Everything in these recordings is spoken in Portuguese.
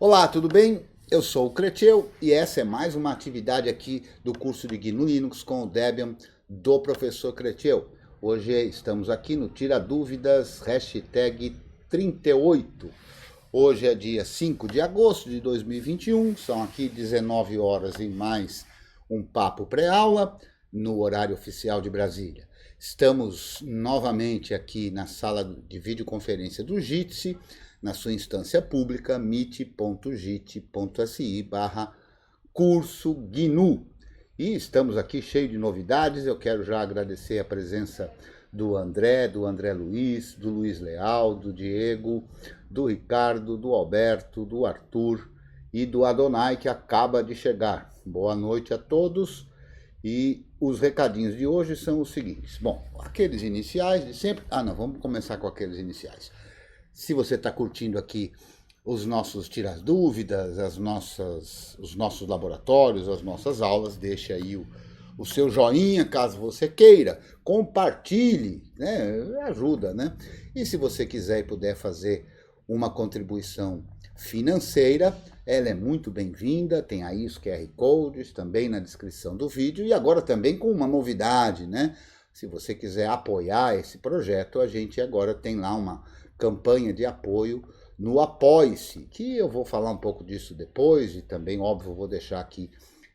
Olá, tudo bem? Eu sou o Creteu e essa é mais uma atividade aqui do curso de GNU Linux com o Debian do professor Creteu. Hoje estamos aqui no Tira Dúvidas, hashtag 38. Hoje é dia 5 de agosto de 2021, são aqui 19 horas e mais um papo pré-aula no horário oficial de Brasília. Estamos novamente aqui na sala de videoconferência do Jitsi, na sua instância pública, meet.jit.si/curso GNU. E estamos aqui cheio de novidades. Eu quero já agradecer a presença do André Luiz, do Luiz Leal, do Diego, do Ricardo, do Alberto, do Arthur e do Adonai, que acaba de chegar. Boa noite a todos. E os recadinhos de hoje são os seguintes. Bom, aqueles iniciais de sempre... vamos começar com aqueles iniciais. Se você está curtindo aqui os nossos tiras dúvidas, os nossos laboratórios, as nossas aulas, deixe aí o seu joinha, caso você queira, compartilhe, né? Ajuda, né? E se você quiser e puder fazer uma contribuição financeira, ela é muito bem-vinda, tem aí os QR Codes também na descrição do vídeo, e agora também com uma novidade, né? Se você quiser apoiar esse projeto, a gente agora tem lá uma campanha de apoio no Apoie-se, que eu vou falar um pouco disso depois, e também, óbvio, vou deixar aqui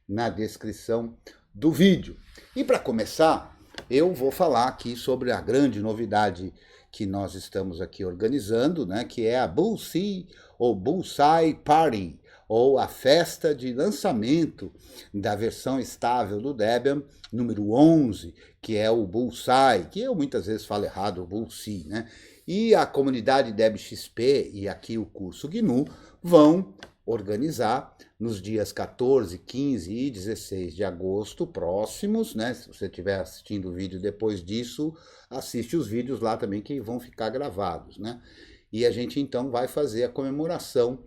na descrição do vídeo. E para começar, eu vou falar aqui sobre a grande novidade que nós estamos aqui organizando, né, que é a Bullseye ou Bullseye Party, ou a festa de lançamento da versão estável do Debian, número 11, que é o Bullseye, que eu muitas vezes falo errado, o Bullseye, né? E a comunidade DebXP e aqui o curso GNU vão organizar nos dias 14, 15 e 16 de agosto próximos, né? Se você estiver assistindo o vídeo depois disso, assiste os vídeos lá também que vão ficar gravados, né? E a gente então vai fazer a comemoração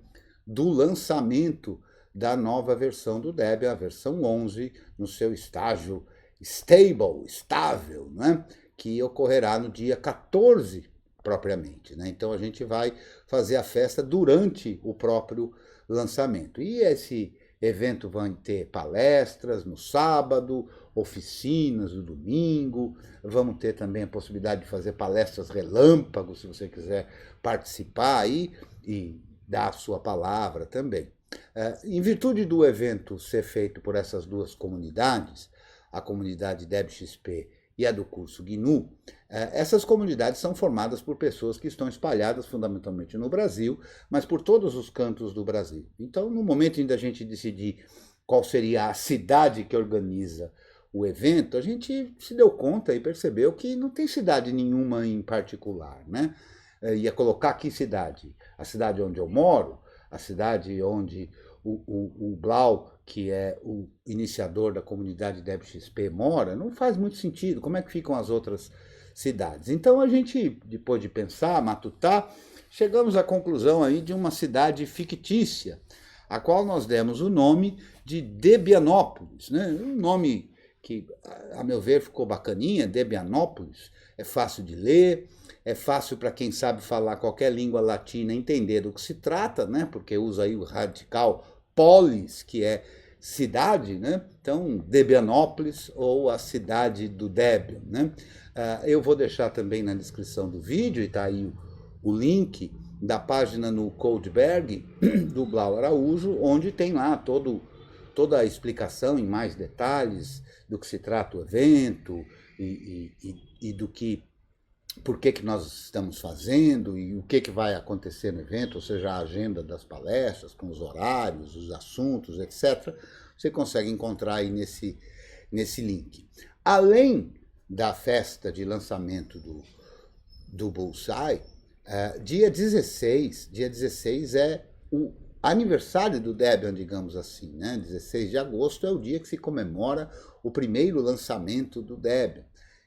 do lançamento da nova versão do Debian, a versão 11, no seu estágio estável, né? Que ocorrerá no dia 14 propriamente, né? Então a gente vai fazer a festa durante o próprio lançamento. E esse evento vai ter palestras no sábado, oficinas no domingo, vamos ter também a possibilidade de fazer palestras relâmpago, se você quiser participar aí e dar a sua palavra também. Em virtude do evento ser feito por essas duas comunidades, a comunidade DebXP e a do curso GNU, essas comunidades são formadas por pessoas que estão espalhadas fundamentalmente no Brasil, mas por todos os cantos do Brasil. Então, no momento em que a gente decidir qual seria a cidade que organiza o evento, a gente se deu conta e percebeu que não tem cidade nenhuma em particular, né? Ia colocar que cidade? A cidade onde eu moro, a cidade onde o Blau, que é o iniciador da comunidade DebXP, mora, não faz muito sentido. Como é que ficam as outras cidades? Então a gente, depois de pensar, matutar, chegamos à conclusão aí de uma cidade fictícia, a qual nós demos o nome de Debianópolis, né? Um nome que, a meu ver, ficou bacaninha, Debianópolis, é fácil de ler, é fácil para quem sabe falar qualquer língua latina entender do que se trata, né? Porque usa aí o radical polis, que é cidade, né? Então, Debianópolis ou a cidade do Debian, né? Eu vou deixar também na descrição do vídeo, e está aí o link da página no Codeberg do Blau Araújo, onde tem lá toda a explicação em mais detalhes do que se trata o evento e do que por que nós estamos fazendo e o que vai acontecer no evento, ou seja, a agenda das palestras, com os horários, os assuntos, etc. Você consegue encontrar aí nesse link. Além da festa de lançamento do Bullseye, dia 16 é o aniversário do Debian, digamos assim, né? 16 de agosto é o dia que se comemora o primeiro lançamento do Debian.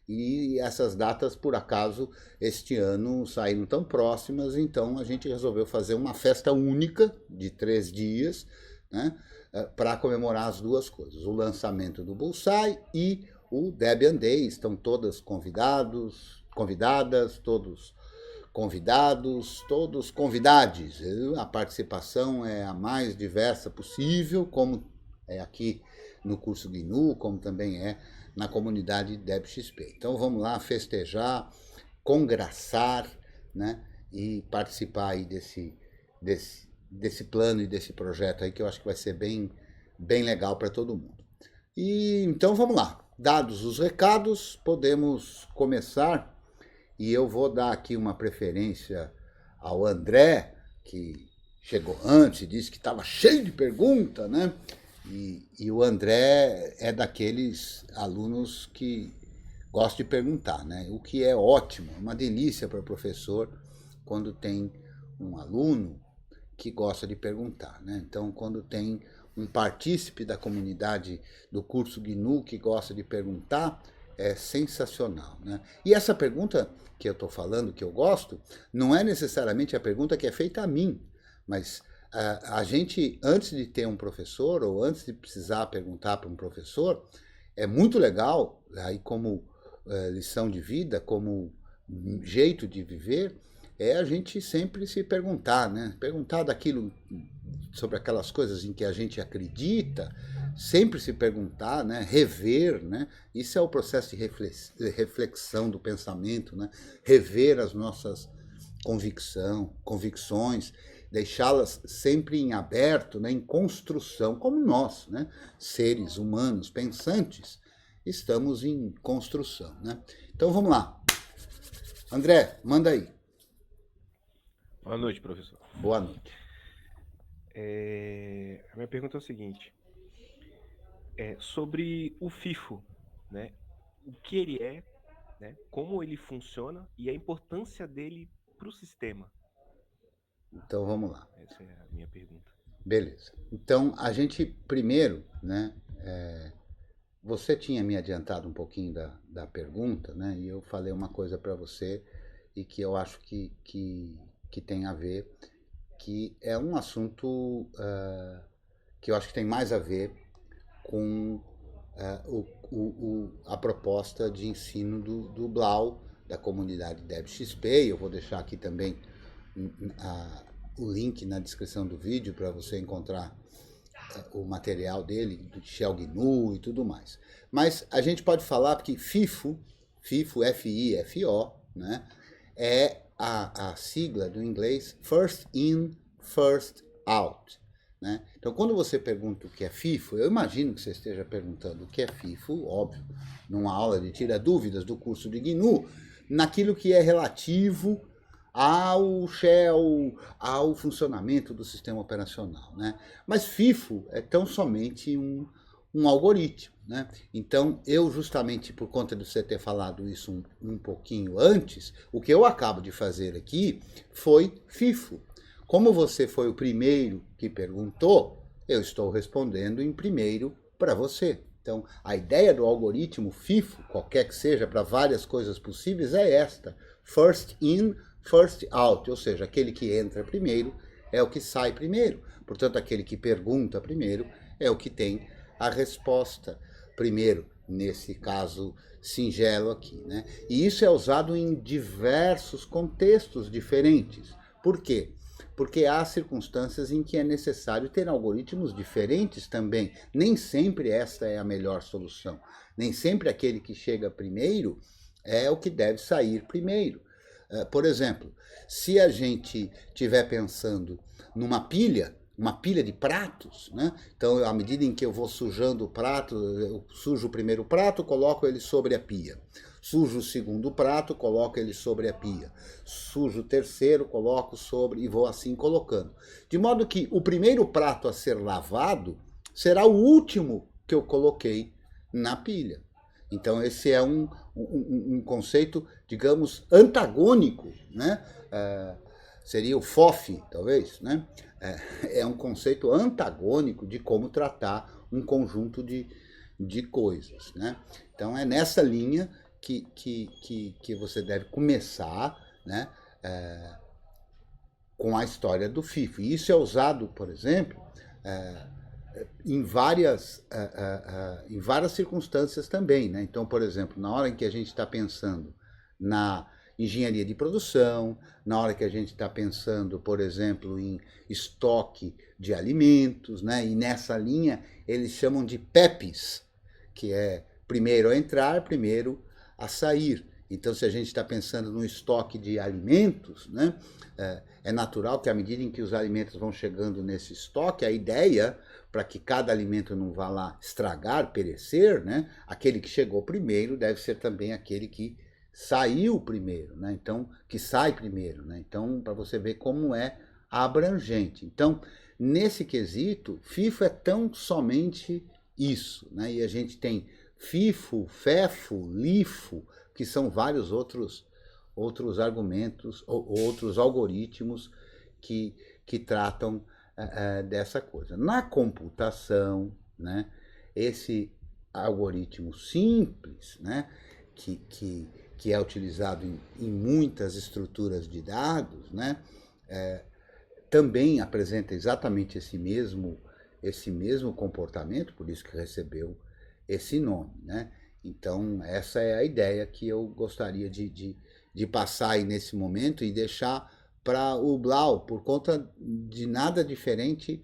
E essas datas, por acaso, este ano saíram tão próximas, então a gente resolveu fazer uma festa única de 3 dias, né, para comemorar as duas coisas, o lançamento do Bullseye e o Debian Day. Estão todas convidadas, todos convidados, todos convidades. A participação é a mais diversa possível, como é aqui no curso GNU, como também é na comunidade DebXP. Então vamos lá festejar, congraçar, né, e participar aí desse plano e desse projeto aí, que eu acho que vai ser bem legal para todo mundo. E então vamos lá. Dados os recados, podemos começar. E eu vou dar aqui uma preferência ao André, que chegou antes e disse que estava cheio de perguntas, né? E o André é daqueles alunos que gosta de perguntar, né? O que é ótimo, uma delícia para o professor quando tem um aluno que gosta de perguntar, né? Então, quando tem um partícipe da comunidade do curso GNU que gosta de perguntar, é sensacional, né? E essa pergunta que eu estou falando, que eu gosto, não é necessariamente a pergunta que é feita a mim, mas a gente, antes de ter um professor, ou antes de precisar perguntar para um professor, é muito legal, aí como lição de vida, como jeito de viver, é a gente sempre se perguntar, né? Perguntar daquilo, sobre aquelas coisas em que a gente acredita, sempre se perguntar, né? Rever, né? Isso é o processo de reflexão do pensamento, né? Rever as nossas convicções, deixá-las sempre em aberto, né? Em construção, como nós, né? Seres humanos pensantes, estamos em construção, né? Então vamos lá. André, manda aí. Boa noite, professor. Boa noite. A minha pergunta é o seguinte: sobre o FIFO, né? O que ele é, né? Como ele funciona e a importância dele para o sistema. Então vamos lá. Essa é a minha pergunta. Beleza. Então a gente primeiro, né? Você tinha me adiantado um pouquinho da pergunta, né? E eu falei uma coisa para você e que eu acho que tem a ver, que é um assunto que eu acho que tem mais a ver com a proposta de ensino do Blau, da comunidade DebXP. Eu vou deixar aqui também o link na descrição do vídeo para você encontrar o material dele, do Shell GNU e tudo mais. Mas a gente pode falar que FIFO, F-I-F-O, né, é a sigla do inglês First In, First Out. Né? Então, quando você pergunta o que é FIFO, eu imagino que você esteja perguntando o que é FIFO, óbvio, numa aula de tira dúvidas do curso de GNU, naquilo que é relativo ao Shell, ao funcionamento do sistema operacional, né? Mas FIFO é tão somente um algoritmo, né? Então, eu justamente por conta de você ter falado isso um pouquinho antes, o que eu acabo de fazer aqui foi FIFO. Como você foi o primeiro que perguntou, eu estou respondendo em primeiro para você. Então, a ideia do algoritmo FIFO, qualquer que seja, para várias coisas possíveis, é esta: first in, first out, ou seja, aquele que entra primeiro é o que sai primeiro. Portanto, aquele que pergunta primeiro é o que tem a resposta primeiro, nesse caso singelo aqui, né? E isso é usado em diversos contextos diferentes. Por quê? Porque há circunstâncias em que é necessário ter algoritmos diferentes também. Nem sempre esta é a melhor solução. Nem sempre aquele que chega primeiro é o que deve sair primeiro. Por exemplo, se a gente estiver pensando numa pilha, uma pilha de pratos, né? Então, à medida em que eu vou sujando o prato, eu sujo o primeiro prato, coloco ele sobre a pia. Sujo o segundo prato, coloco ele sobre a pia. Sujo o terceiro, coloco sobre e vou assim colocando. De modo que o primeiro prato a ser lavado será o último que eu coloquei na pilha. Então, esse é um conceito, digamos, antagônico, né? Seria o FOF, talvez, né? É um conceito antagônico de como tratar um conjunto de coisas, né? Então, é nessa linha que você deve começar, né? Com a história do FIFO. E isso é usado, por exemplo, em várias circunstâncias também, né? Então, por exemplo, na hora em que a gente está pensando na engenharia de produção, na hora que a gente está pensando, por exemplo, em estoque de alimentos, né? E nessa linha eles chamam de PEPs, que é primeiro a entrar, primeiro a sair. Então, se a gente está pensando no estoque de alimentos, né, é natural que à medida em que os alimentos vão chegando nesse estoque, a ideia, para que cada alimento não vá lá estragar, perecer, né, aquele que chegou primeiro deve ser também aquele que saiu primeiro, né, então, que sai primeiro. Né, então, para você ver como é abrangente. Então, nesse quesito, FIFO é tão somente isso. Né, e a gente tem FIFO, FEFO, LIFO, que são vários outros argumentos, outros algoritmos que tratam dessa coisa. Na computação, né, esse algoritmo simples, né, que é utilizado em muitas estruturas de dados, né, também apresenta exatamente esse mesmo comportamento, por isso que recebeu esse nome. Né? Então, essa é a ideia que eu gostaria de passar aí nesse momento e deixar para o Blau, por conta de nada diferente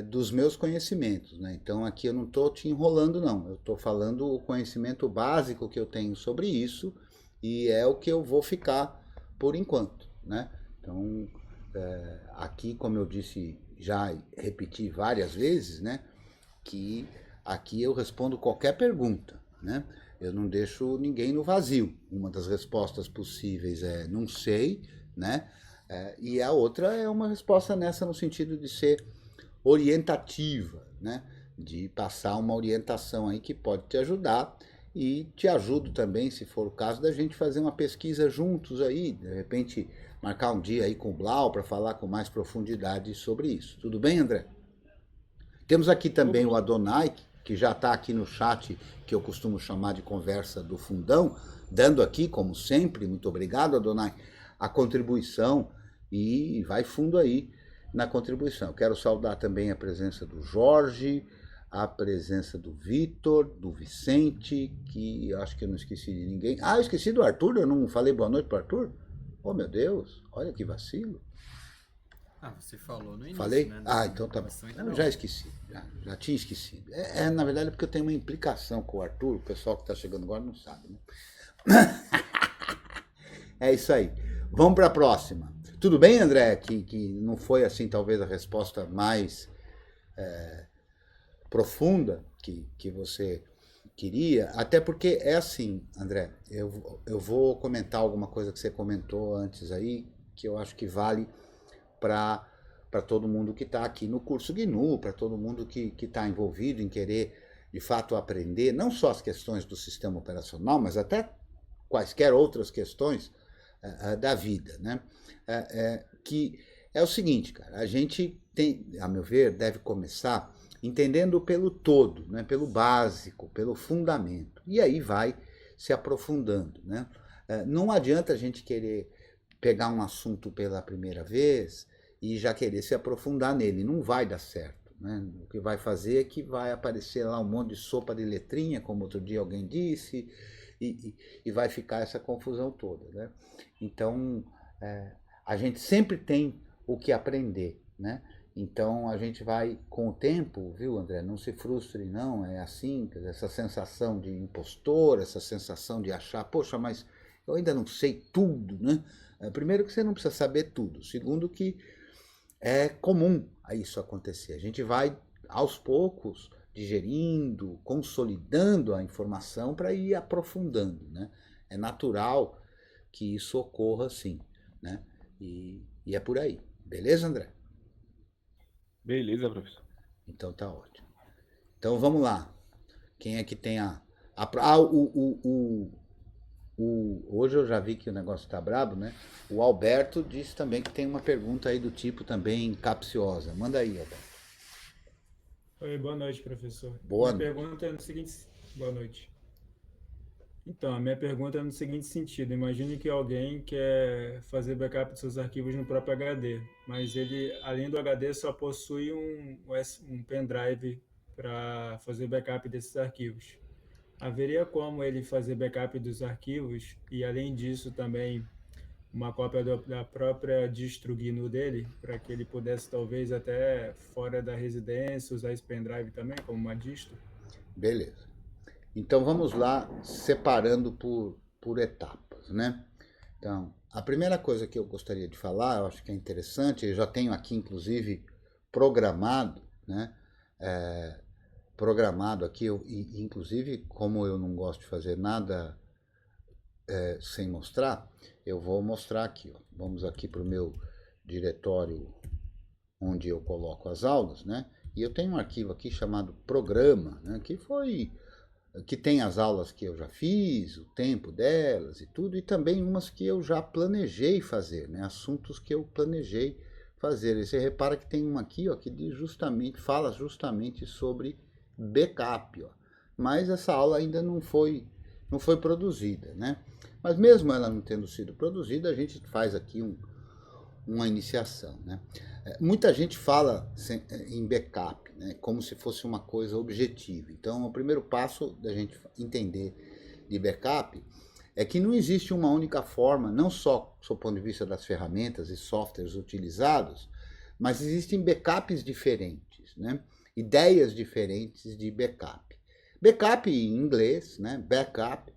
dos meus conhecimentos. Né? Então, aqui eu não estou te enrolando, não. Eu estou falando o conhecimento básico que eu tenho sobre isso e é o que eu vou ficar por enquanto. Né? Então, aqui, como eu disse, já repeti várias vezes, né, que aqui eu respondo qualquer pergunta. Né? Eu não deixo ninguém no vazio. Uma das respostas possíveis é não sei, né? E a outra é uma resposta nessa no sentido de ser orientativa, né? De passar uma orientação aí que pode te ajudar e te ajudo também, se for o caso, da gente fazer uma pesquisa juntos aí, de repente marcar um dia aí com o Blau para falar com mais profundidade sobre isso. Tudo bem, André? Temos aqui também o Adonai, que já está aqui no chat, que eu costumo chamar de conversa do fundão, dando aqui, como sempre, muito obrigado, Adonai, a contribuição e vai fundo aí na contribuição. Eu quero saudar também a presença do Jorge, a presença do Vitor, do Vicente, que acho que eu não esqueci de ninguém. Ah, eu esqueci do Arthur, eu não falei boa noite para o Arthur? Oh, meu Deus, olha que vacilo. Você falou no início, falei? né? Então tá bom. Eu já esqueci, já tinha esquecido. Na verdade, porque eu tenho uma implicação com o Arthur, o pessoal que está chegando agora não sabe, né? É isso aí. Vamos para a próxima. Tudo bem, André? Que não foi assim, talvez, a resposta mais profunda que você queria, até porque é assim, André, eu vou comentar alguma coisa que você comentou antes aí, que eu acho que vale para todo mundo que está aqui no curso GNU, para todo mundo que está envolvido em querer, de fato, aprender não só as questões do sistema operacional, mas até quaisquer outras questões da vida. Né? Que é o seguinte, cara, a gente tem, a meu ver, deve começar entendendo pelo todo, né? Pelo básico, pelo fundamento. E aí vai se aprofundando. Né? Não adianta a gente querer pegar um assunto pela primeira vez e já querer se aprofundar nele. Não vai dar certo. Né? O que vai fazer é que vai aparecer lá um monte de sopa de letrinha, como outro dia alguém disse, e vai ficar essa confusão toda. Né? Então, a gente sempre tem o que aprender. Né? Então, a gente vai, com o tempo, viu, André? Não se frustre, não. É assim, essa sensação de impostor, essa sensação de achar, poxa, mas eu ainda não sei tudo, né? Primeiro que você não precisa saber tudo. Segundo que é comum a isso acontecer. A gente vai, aos poucos, digerindo, consolidando a informação para ir aprofundando. Né? É natural que isso ocorra assim. Né? E é por aí. Beleza, André? Beleza, professor. Então tá ótimo. Então vamos lá. Quem é que tem hoje eu já vi que o negócio tá brabo, né? O Alberto disse também que tem uma pergunta aí do tipo também capciosa. Manda aí, Alberto. Oi, boa noite, professor. Boa Minha noite. pergunta é no seguinte... Boa noite. Então, a minha pergunta é no seguinte sentido. Imagine que alguém quer fazer backup de seus arquivos no próprio HD, mas ele, além do HD, só possui um pendrive para fazer backup desses arquivos. haveria como ele fazer backup dos arquivos e, além disso, também uma cópia da própria distro GNU dele, para que ele pudesse, talvez, até fora da residência, usar esse pendrive também como uma distro? Beleza. Então vamos lá, separando por etapas, né? Então, a primeira coisa que eu gostaria de falar, eu acho que é interessante, eu já tenho aqui, inclusive, programado, né? Programado aqui, e, inclusive, como eu não gosto de fazer nada sem mostrar, eu vou mostrar aqui. Ó. Vamos aqui para o meu diretório onde eu coloco as aulas, né? E eu tenho um arquivo aqui chamado programa, né? Que tem as aulas que eu já fiz, o tempo delas e tudo, e também umas que eu já planejei fazer, né? Assuntos que eu planejei fazer. E você repara que tem uma aqui, ó, que fala justamente sobre backup, ó. Mas essa aula ainda não foi produzida, né? Mas mesmo ela não tendo sido produzida, a gente faz aqui uma iniciação, né? Muita gente fala em backup, né, como se fosse uma coisa objetiva. Então, o primeiro passo da gente entender de backup é que não existe uma única forma, não só do ponto de vista das ferramentas e softwares utilizados, mas existem backups diferentes, né? Ideias diferentes de backup. Backup em inglês, né? Backup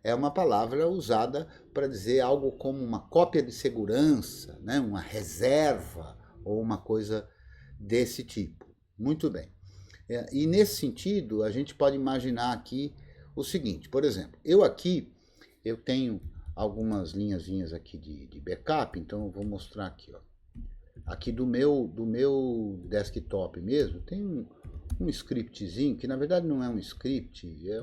é uma palavra usada para dizer algo como uma cópia de segurança, né? Uma reserva ou uma coisa desse tipo. Muito bem. E nesse sentido, a gente pode imaginar aqui o seguinte, por exemplo, eu tenho algumas linhazinhas aqui de backup, então eu vou mostrar aqui, ó. Aqui do meu desktop mesmo, tem um scriptzinho, que na verdade não é um script, é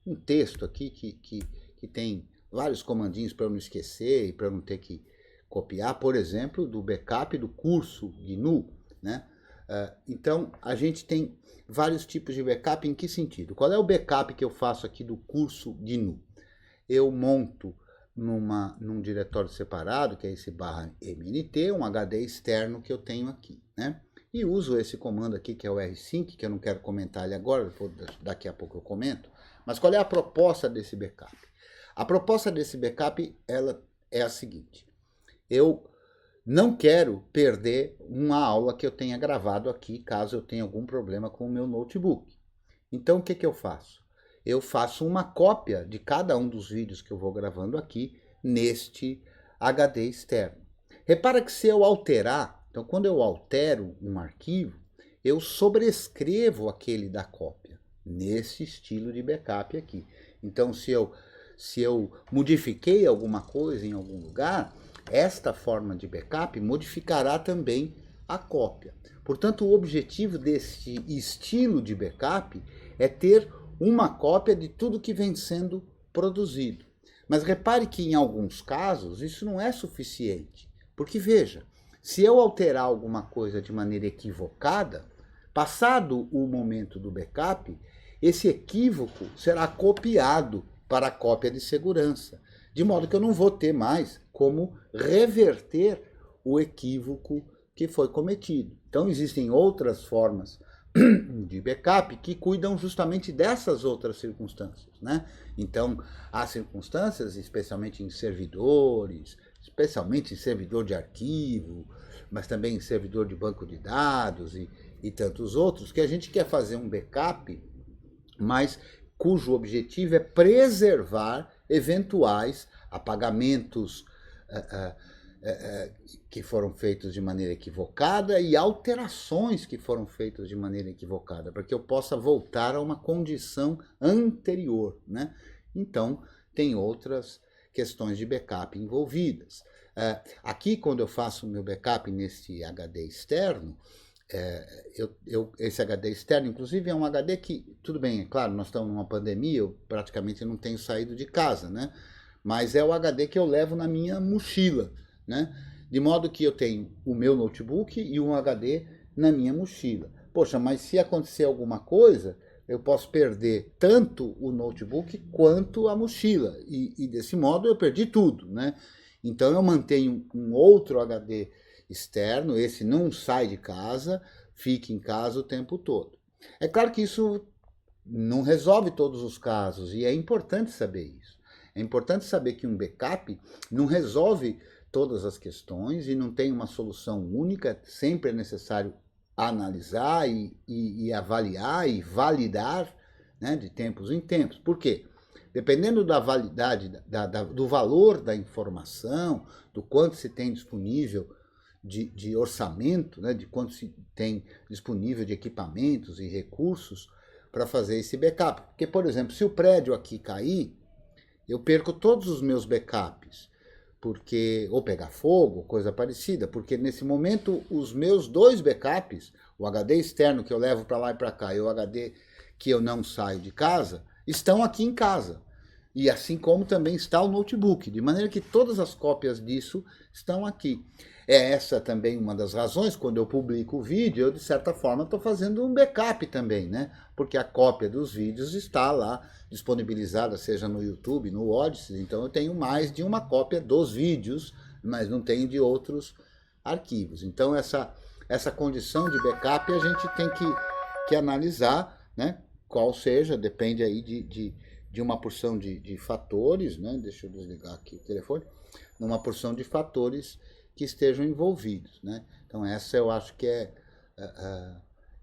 um texto aqui que tem vários comandinhos para eu não esquecer e para eu não ter que copiar, por exemplo, do backup do curso GNU, né? Então, a gente tem vários tipos de backup. Em que sentido? Qual é o backup que eu faço aqui do curso GNU? Eu monto num diretório separado, que é esse /mnt, um HD externo que eu tenho aqui, né? E uso esse comando aqui, que é o rsync, que eu não quero comentar ele agora, daqui a pouco eu comento. Mas qual é a proposta desse backup? A proposta desse backup, ela é a seguinte. Eu não quero perder uma aula que eu tenha gravado aqui, caso eu tenha algum problema com o meu notebook. Então, o que eu faço? Eu faço uma cópia de cada um dos vídeos que eu vou gravando aqui neste HD externo. Repara que se eu alterar, então quando eu altero um arquivo, eu sobrescrevo aquele da cópia, nesse estilo de backup aqui. Então, se eu modifiquei alguma coisa em algum lugar, esta forma de backup modificará também a cópia. Portanto, o objetivo desse estilo de backup é ter uma cópia de tudo que vem sendo produzido. Mas repare que em alguns casos isso não é suficiente. Porque veja, se eu alterar alguma coisa de maneira equivocada, passado o momento do backup, esse equívoco será copiado para a cópia de segurança. De modo que eu não vou ter mais como reverter o equívoco que foi cometido. Então, existem outras formas de backup que cuidam justamente dessas outras circunstâncias, né? Então, há circunstâncias, especialmente em servidores, especialmente em servidor de arquivo, mas também em servidor de banco de dados e tantos outros, que a gente quer fazer um backup, mas cujo objetivo é preservar eventuais apagamentos que foram feitos de maneira equivocada e alterações que foram feitas de maneira equivocada, para que eu possa voltar a uma condição anterior, né? Então, tem outras questões de backup envolvidas. Aqui, quando eu faço o meu backup nesse HD externo, esse HD externo, inclusive, é um HD que, tudo bem, é claro, nós estamos numa pandemia, eu praticamente não tenho saído de casa, né? Mas é o HD que eu levo na minha mochila, né? De modo que eu tenho o meu notebook e um HD na minha mochila. Poxa, mas se acontecer alguma coisa, eu posso perder tanto o notebook quanto a mochila. E desse modo eu perdi tudo, né? Então eu mantenho um outro HD externo, esse não sai de casa, fica em casa o tempo todo. É claro que isso não resolve todos os casos, e é importante saber isso. É importante saber que um backup não resolve todas as questões e não tem uma solução única, sempre é necessário analisar e avaliar e validar, né, de tempos em tempos. Por quê? Dependendo da validade, do valor da informação, do quanto se tem disponível de orçamento, né, de quanto se tem disponível de equipamentos e recursos para fazer esse backup. Porque, por exemplo, se o prédio aqui cair, eu perco todos os meus backups, porque ou pegar fogo, coisa parecida, porque nesse momento os meus 2 backups, o HD externo que eu levo para lá e para cá e o HD que eu não saio de casa, estão aqui em casa. E assim como também está o notebook, de maneira que todas as cópias disso estão aqui. É essa também uma das razões, quando eu publico o vídeo, eu de certa forma estou fazendo um backup também, né? Porque a cópia dos vídeos está lá disponibilizada, seja no YouTube, no Odyssey, então eu tenho mais de uma cópia dos vídeos, mas não tenho de outros arquivos. Então essa condição de backup a gente tem que analisar, né? Qual seja, depende aí de uma porção de fatores, né? Deixa eu desligar aqui o telefone, numa porção de fatores que estejam envolvidos, né? Então essa eu acho que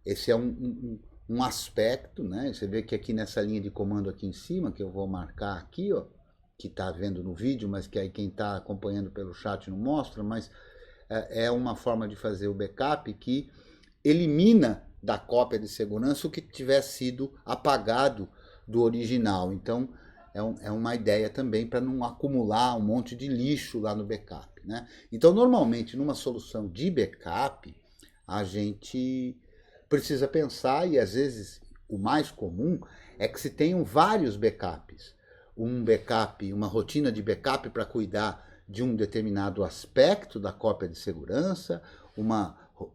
esse é um aspecto, né? Você vê que aqui nessa linha de comando aqui em cima, que eu vou marcar aqui, ó, que está vendo no vídeo, mas que aí quem está acompanhando pelo chat não mostra, mas é uma forma de fazer o backup que elimina da cópia de segurança o que tiver sido apagado do original. Então é uma ideia também para não acumular um monte de lixo lá no backup, né? Então normalmente numa solução de backup a gente precisa pensar, e às vezes o mais comum é que se tenham vários backups. Um backup, uma rotina de backup para cuidar de um determinado aspecto da cópia de segurança,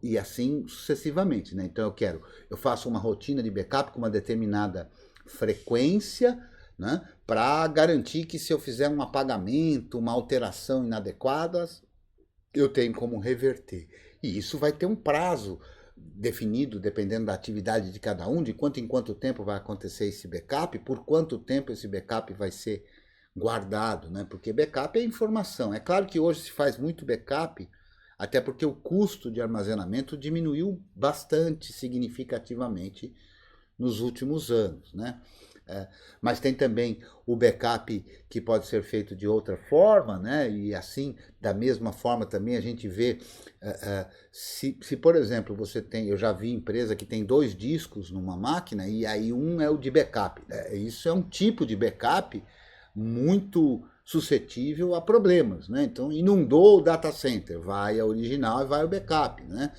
e assim sucessivamente, né? Então eu faço uma rotina de backup com uma determinada frequência, né, para garantir que se eu fizer um apagamento, uma alteração inadequada, eu tenho como reverter. E isso vai ter um prazo definido, dependendo da atividade de cada um, de quanto em quanto tempo vai acontecer esse backup, por quanto tempo esse backup vai ser guardado, né? Porque backup é informação. É claro que hoje se faz muito backup, até porque o custo de armazenamento diminuiu bastante significativamente nos últimos anos, né? Mas tem também o backup que pode ser feito de outra forma, né? E assim, da mesma forma também a gente vê, se por exemplo eu já vi empresa que tem 2 discos numa máquina e aí um é o de backup. Isso é um tipo de backup muito suscetível a problemas, né? Então inundou o data center, vai a original e vai o backup, né?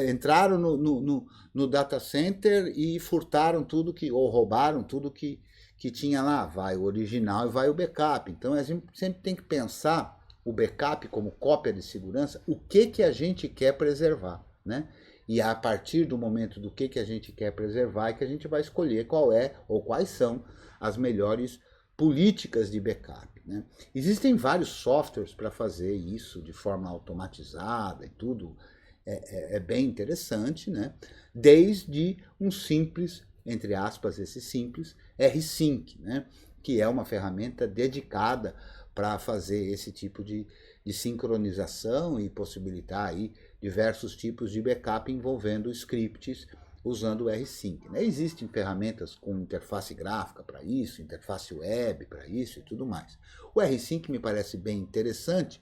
Entraram no data center e furtaram tudo ou roubaram tudo que tinha lá, vai o original e vai o backup. Então a gente sempre tem que pensar o backup como cópia de segurança, o que a gente quer preservar, né? E a partir do momento do que a gente quer preservar é que a gente vai escolher qual é ou quais são as melhores políticas de backup, né? Existem vários softwares para fazer isso de forma automatizada e tudo. É bem interessante, né? Desde um simples, entre aspas, esse simples, rsync, né? Que é uma ferramenta dedicada para fazer esse tipo de sincronização e possibilitar aí diversos tipos de backup envolvendo scripts usando o rsync, né? Existem ferramentas com interface gráfica para isso, interface web para isso e tudo mais. O rsync me parece bem interessante,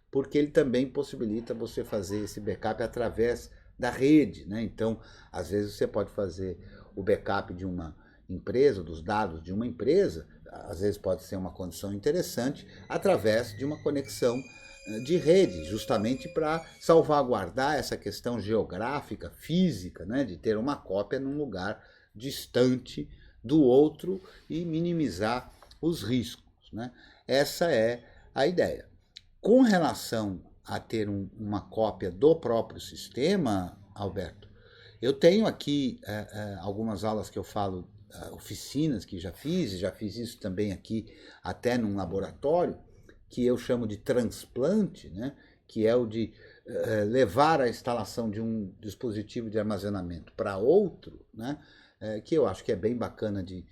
porque ele também possibilita você fazer esse backup através da rede, né? Então, às vezes você pode fazer o backup de uma empresa, dos dados de uma empresa, às vezes pode ser uma condição interessante, através de uma conexão de rede, justamente para salvaguardar essa questão geográfica, física, né? De ter uma cópia num lugar distante do outro e minimizar os riscos, né? Essa é a ideia. Com relação a ter uma cópia do próprio sistema, Alberto, eu tenho aqui algumas aulas que eu falo, oficinas que já fiz isso também aqui até num laboratório, que eu chamo de transplante, né? Que é o de levar a instalação de um dispositivo de armazenamento para outro, né? que eu acho que é bem bacana de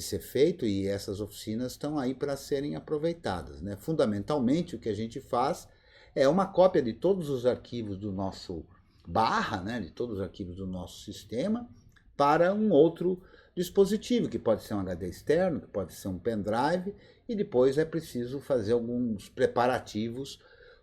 ser feito, e essas oficinas estão aí para serem aproveitadas, né? Fundamentalmente, o que a gente faz é uma cópia de todos os arquivos do nosso barra, né, de todos os arquivos do nosso sistema, para um outro dispositivo, que pode ser um HD externo, que pode ser um pendrive, e depois é preciso fazer alguns preparativos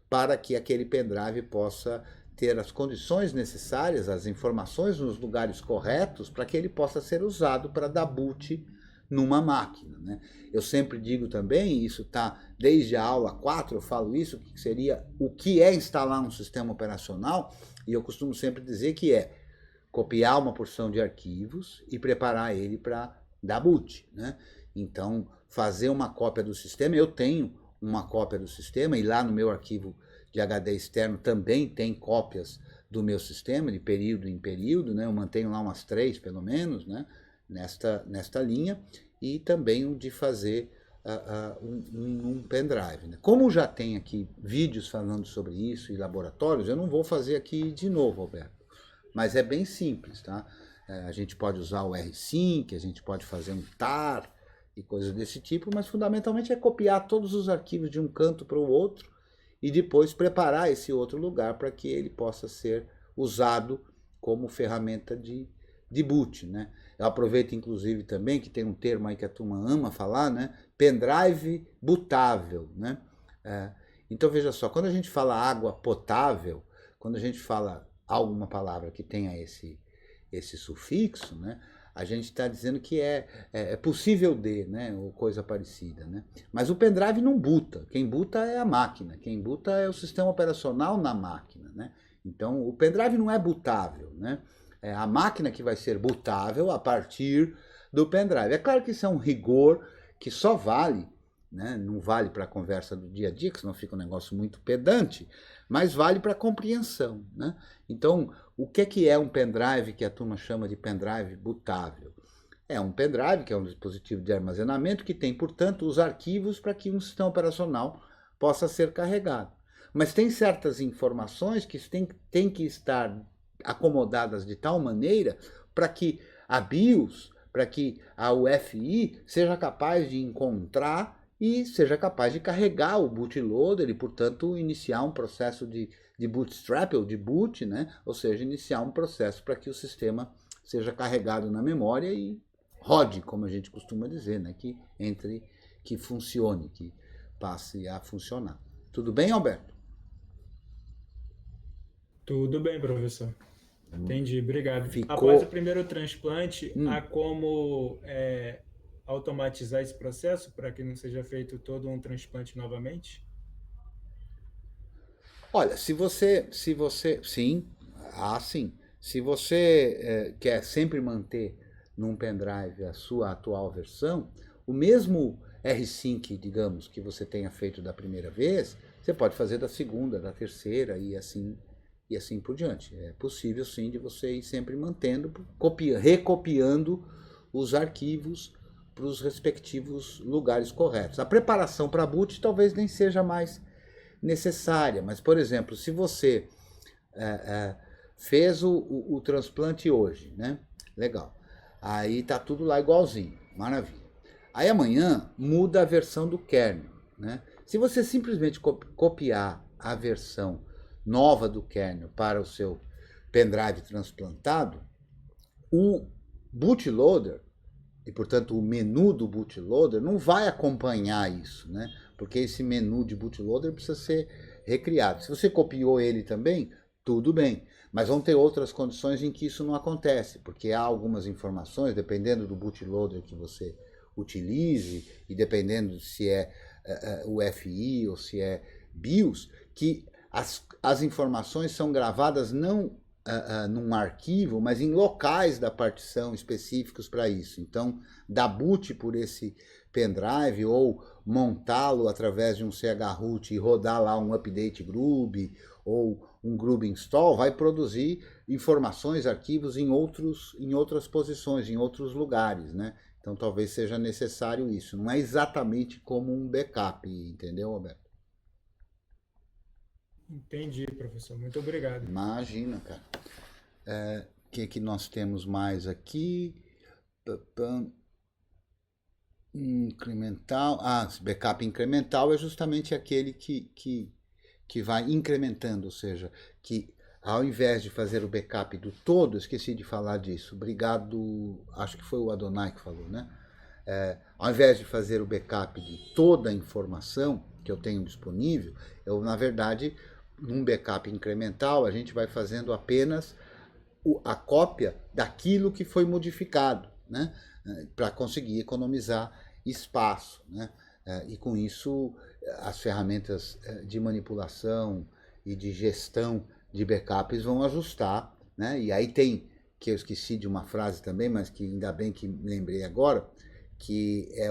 para que aquele pendrive possa ter as condições necessárias, as informações nos lugares corretos, para que ele possa ser usado para dar boot numa máquina, né? Eu sempre digo também, isso está desde a aula 4, eu falo isso, que seria o que é instalar um sistema operacional, e eu costumo sempre dizer que é copiar uma porção de arquivos e preparar ele para dar boot, né? Então, fazer uma cópia do sistema, eu tenho uma cópia do sistema, e lá no meu arquivo de HD externo também tem cópias do meu sistema, de período em período, né? Eu mantenho lá umas 3, pelo menos, né? Nesta linha, e também o de fazer um pendrive, né? Como já tem aqui vídeos falando sobre isso e laboratórios, eu não vou fazer aqui de novo, Alberto, mas é bem simples, tá? A gente pode usar o rsync, a gente pode fazer um tar e coisas desse tipo, mas fundamentalmente é copiar todos os arquivos de um canto para o outro e depois preparar esse outro lugar para que ele possa ser usado como ferramenta de boot, né? Eu aproveito, inclusive, também, que tem um termo aí que a turma ama falar, né? Pendrive bootável, né? Então, veja só, quando a gente fala água potável, quando a gente fala alguma palavra que tenha esse sufixo, né? A gente está dizendo que é possível de, né? Ou coisa parecida, né? Mas o pendrive não boota. Quem boota é a máquina. Quem boota é o sistema operacional na máquina, né? Então, o pendrive não é bootável, né? É a máquina que vai ser bootável a partir do pendrive. É claro que isso é um rigor que só vale, né? Não vale para a conversa do dia a dia, que senão fica um negócio muito pedante, mas vale para a compreensão, né? Então, o que é um pendrive que a turma chama de pendrive bootável? É um pendrive, que é um dispositivo de armazenamento, que tem, portanto, os arquivos para que um sistema operacional possa ser carregado. Mas tem certas informações que têm que estar acomodadas de tal maneira para que a BIOS, para que a UFI seja capaz de encontrar e seja capaz de carregar o bootloader e, portanto, iniciar um processo de bootstrap ou de boot, né? Ou seja, iniciar um processo para que o sistema seja carregado na memória e rode, como a gente costuma dizer, né? Que funcione, que passe a funcionar. Tudo bem, Alberto? Tudo bem, professor. Entendi, obrigado. Ficou... Após o primeiro transplante, há como automatizar esse processo para que não seja feito todo um transplante novamente? Olha, sim, sim. Se você quer sempre manter num pendrive a sua atual versão, o mesmo rsync, digamos, que você tenha feito da primeira vez, você pode fazer da segunda, da terceira e assim por diante. É possível, sim, de você ir sempre mantendo, recopiando os arquivos para os respectivos lugares corretos. A preparação para boot talvez nem seja mais necessária, mas, por exemplo, se você fez o transplante hoje, né? Legal. Aí tá tudo lá igualzinho, maravilha. Aí amanhã muda a versão do kernel, né? Se você simplesmente copiar a versão nova do kernel para o seu pendrive transplantado, o bootloader, e portanto o menu do bootloader, não vai acompanhar isso, né? Porque esse menu de bootloader precisa ser recriado. Se você copiou ele também, tudo bem. Mas vão ter outras condições em que isso não acontece, porque há algumas informações, dependendo do bootloader que você utilize, e dependendo se é UFI ou se é BIOS, que as informações são gravadas não num arquivo, mas em locais da partição específicos para isso. Então, dar boot por esse pendrive ou montá-lo através de um chroot e rodar lá um update grub ou um grub install vai produzir informações, arquivos em outras posições, em outros lugares, né? Então, talvez seja necessário isso. Não é exatamente como um backup, entendeu, Roberto? Entendi, professor. Muito obrigado. Imagina, cara. O que nós temos mais aqui? Incremental. Backup incremental é justamente aquele que vai incrementando, ou seja, que ao invés de fazer o backup do todo, esqueci de falar disso, obrigado, acho que foi o Adonai que falou, né? Ao invés de fazer o backup de toda a informação que eu tenho disponível, eu, na verdade, num backup incremental, a gente vai fazendo apenas a cópia daquilo que foi modificado, né? Para conseguir economizar espaço, né? E com isso as ferramentas de manipulação e de gestão de backups vão ajustar, né? E aí tem, que eu esqueci de uma frase também, mas que ainda bem que me lembrei agora, que é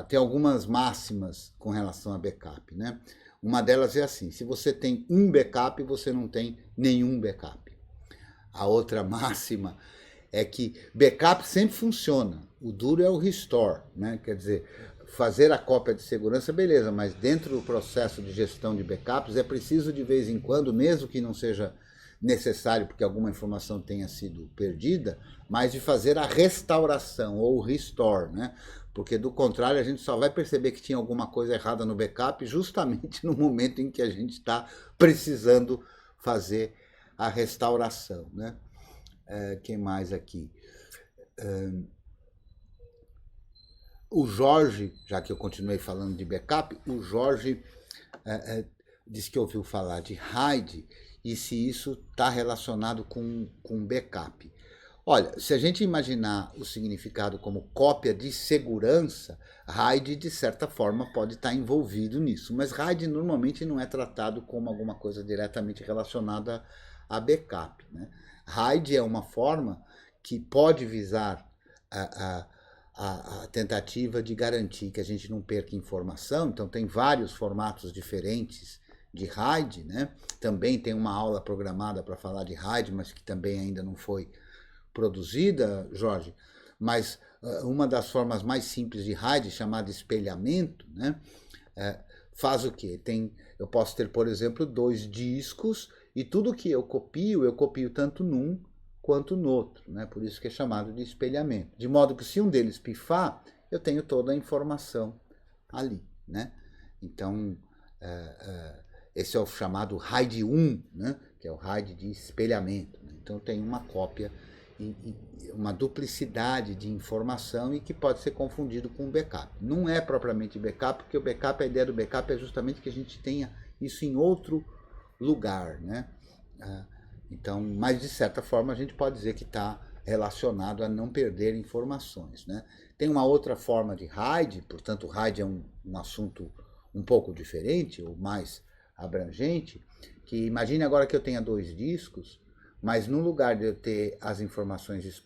tem algumas máximas com relação a backup, né? Uma delas é assim: se você tem um backup, você não tem nenhum backup. A outra máxima é que backup sempre funciona. O duro é o restore, né? Quer dizer, fazer a cópia de segurança, beleza, mas dentro do processo de gestão de backups é preciso de vez em quando, mesmo que não seja necessário porque alguma informação tenha sido perdida, mas de fazer a restauração ou restore, né? Porque do contrário a gente só vai perceber que tinha alguma coisa errada no backup justamente no momento em que a gente está precisando fazer a restauração, né? Quem mais aqui? O Jorge, já que eu continuei falando de backup, o Jorge disse que ouviu falar de RAID e se isso está relacionado com backup. Olha, se a gente imaginar o significado como cópia de segurança, RAID de certa forma pode estar envolvido nisso, mas RAID normalmente não é tratado como alguma coisa diretamente relacionada a backup, né? RAID é uma forma que pode visar a tentativa de garantir que a gente não perca informação. Então tem vários formatos diferentes de RAID, né? Também tem uma aula programada para falar de RAID, mas que também ainda não foi produzida, Jorge. Mas uma das formas mais simples de RAID, chamada espelhamento, né? Faz o quê? Eu posso ter, por exemplo, 2 discos e tudo que eu copio tanto num quanto no outro, né? Por isso que é chamado de espelhamento. De modo que se um deles pifar, eu tenho toda a informação ali, né? Então, esse é o chamado RAID 1, né? Que é o RAID de espelhamento, né? Então tem uma cópia, uma duplicidade de informação e que pode ser confundido com backup. Não é propriamente backup, porque a ideia do backup é justamente que a gente tenha isso em outro lugar, né? Então, mas de certa forma a gente pode dizer que está relacionado a não perder informações, né? Tem uma outra forma de RAID, portanto o RAID é um assunto um pouco diferente, ou mais abrangente, que imagine agora que eu tenha 2 discos, mas no lugar de eu ter as informações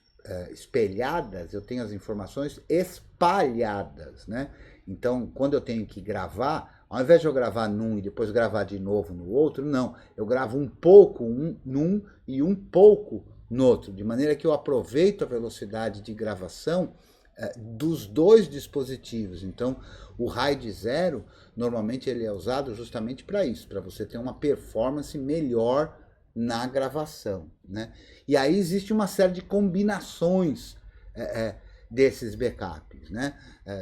espelhadas, eu tenho as informações espalhadas, né? Então, quando eu tenho que gravar, ao invés de eu gravar num e depois gravar de novo no outro, não. Eu gravo um pouco num e um pouco no outro, de maneira que eu aproveito a velocidade de gravação dos 2 dispositivos. Então, o RAID 0, normalmente ele é usado justamente para isso, para você ter uma performance melhor na gravação, né? E aí existe uma série de combinações desses backups, né?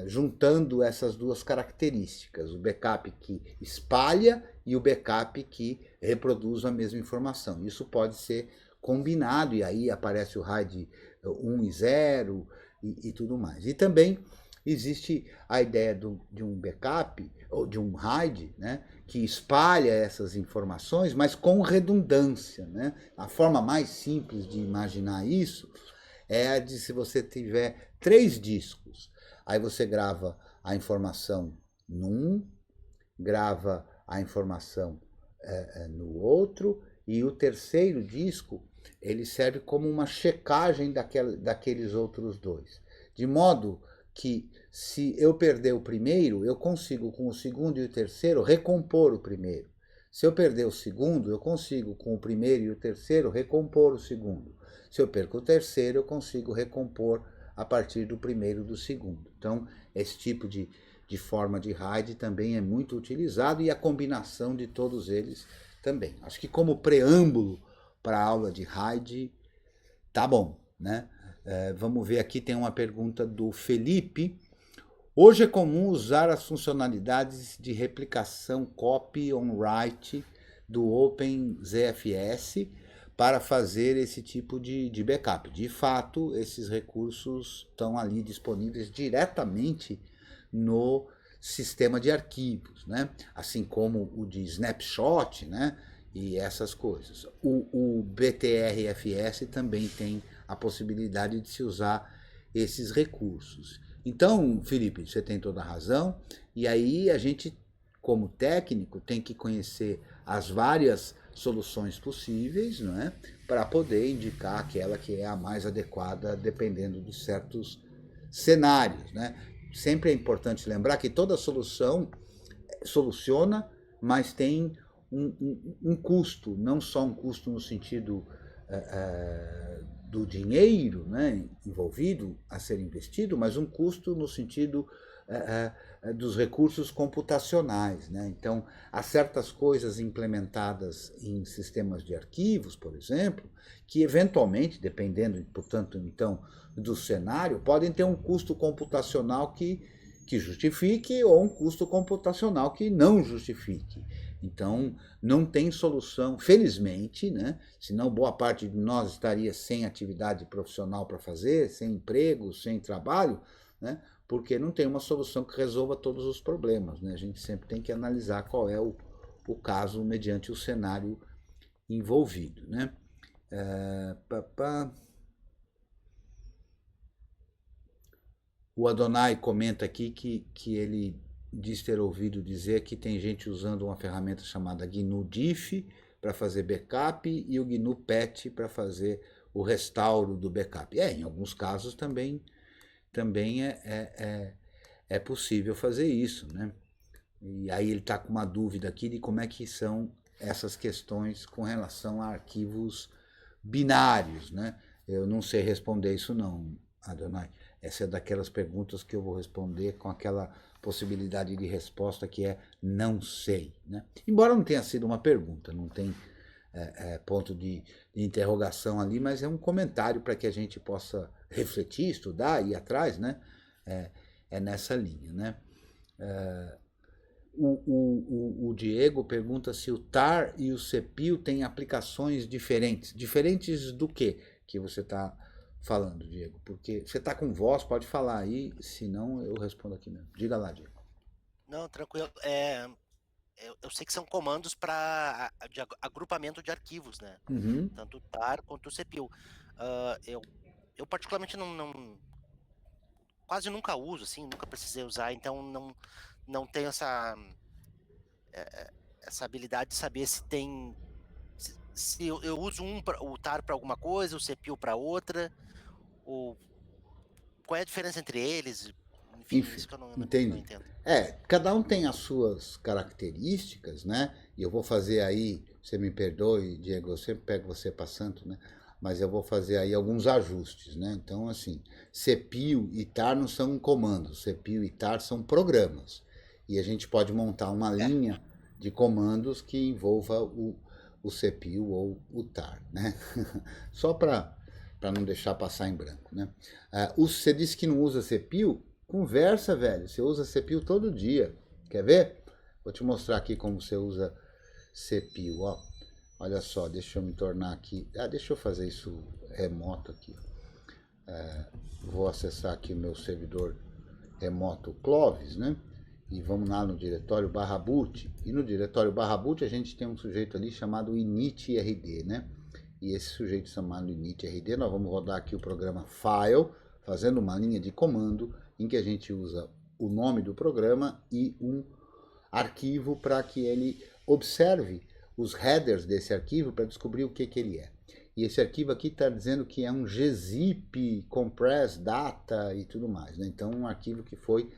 Juntando essas 2 características, o backup que espalha e o backup que reproduz a mesma informação. Isso pode ser combinado e aí aparece o RAID 1 e 0 e tudo mais. E também existe a ideia de um backup, ou de um RAID, né, que espalha essas informações, mas com redundância, né? A forma mais simples de imaginar isso é a de se você tiver 3 discos, aí você grava a informação num, grava a informação no outro, e o terceiro disco ele serve como uma checagem daqueles outros 2. De modo que se eu perder o primeiro, eu consigo com o segundo e o terceiro recompor o primeiro. Se eu perder o segundo, eu consigo com o primeiro e o terceiro recompor o segundo. Se eu perco o terceiro, eu consigo recompor a partir do primeiro e do segundo. Então, esse tipo de forma de RAID também é muito utilizado e a combinação de todos eles também. Acho que como preâmbulo para a aula de RAID, tá bom, né? Vamos ver aqui, tem uma pergunta do Felipe. Hoje é comum usar as funcionalidades de replicação copy on write do OpenZFS para fazer esse tipo de backup. De fato, esses recursos estão ali disponíveis diretamente no sistema de arquivos, né? Assim como o de snapshot, né? E essas coisas. O BTRFS também tem a possibilidade de se usar esses recursos. Então, Felipe, você tem toda a razão, e aí a gente, como técnico, tem que conhecer as várias soluções possíveis, não é? Para poder indicar aquela que é a mais adequada, dependendo de certos cenários, né? Sempre é importante lembrar que toda solução soluciona, mas tem um custo, não só um custo no sentido do dinheiro, né, envolvido a ser investido, mas um custo no sentido dos recursos computacionais, né? Então, há certas coisas implementadas em sistemas de arquivos, por exemplo, que eventualmente, dependendo, portanto, então, do cenário, podem ter um custo computacional que justifique ou um custo computacional que não justifique. Então, não tem solução, felizmente, né? Senão boa parte de nós estaria sem atividade profissional para fazer, sem emprego, sem trabalho, né? Porque não tem uma solução que resolva todos os problemas, né? A gente sempre tem que analisar qual é o caso mediante o cenário envolvido, né? O Adonai comenta aqui que ele diz ter ouvido dizer que tem gente usando uma ferramenta chamada GNU Diff para fazer backup e o GNU PET para fazer o restauro do backup. Em alguns casos também é possível fazer isso, né? E aí ele está com uma dúvida aqui de como é que são essas questões com relação a arquivos binários, né? Eu não sei responder isso não, Adonai. Essa é daquelas perguntas que eu vou responder com aquela possibilidade de resposta que é não sei, né? Embora não tenha sido uma pergunta, não tem ponto de interrogação ali, mas é um comentário para que a gente possa refletir, estudar, ir atrás, né? É nessa linha, né? O Diego pergunta se o TAR e o CPIO têm aplicações diferentes. Diferentes do que você está falando, Diego? Porque você está com voz, pode falar aí, senão eu respondo aqui mesmo. Diga lá, Diego. Não, tranquilo. Eu sei que são comandos para agrupamento de arquivos, né? Uhum. Tanto o TAR quanto o CPIO. Eu particularmente quase nunca uso, assim, nunca precisei usar, então não tenho essa habilidade de saber se tem... Se eu uso o TAR para alguma coisa, o CPIO para outra, ou qual é a diferença entre eles? Enfim, isso que eu não entendo. Cada um tem as suas características, né? E eu vou fazer aí, você me perdoe, Diego, eu sempre pego você para santo, né? Mas eu vou fazer aí alguns ajustes, né? Então, assim, CPIO e TAR não são comandos, CPIO e TAR são programas. E a gente pode montar uma linha de comandos que envolva o CPIO ou o TAR, né? Só para não deixar passar em branco, né? Você disse que não usa CPIO? Conversa, velho. Você usa CPIO todo dia. Quer ver? Vou te mostrar aqui como você usa CPIO, ó. Olha só, deixa eu me tornar aqui... deixa eu fazer isso remoto aqui. Vou acessar aqui o meu servidor remoto Clovis, né? E vamos lá no diretório /boot. E no diretório /boot a gente tem um sujeito ali chamado initrd, né? E esse sujeito chamado initrd, nós vamos rodar aqui o programa file, fazendo uma linha de comando em que a gente usa o nome do programa e um arquivo para que ele observe os headers desse arquivo para descobrir o que ele é. E esse arquivo aqui está dizendo que é um gzip, compress data e tudo mais, né? Então, um arquivo que foi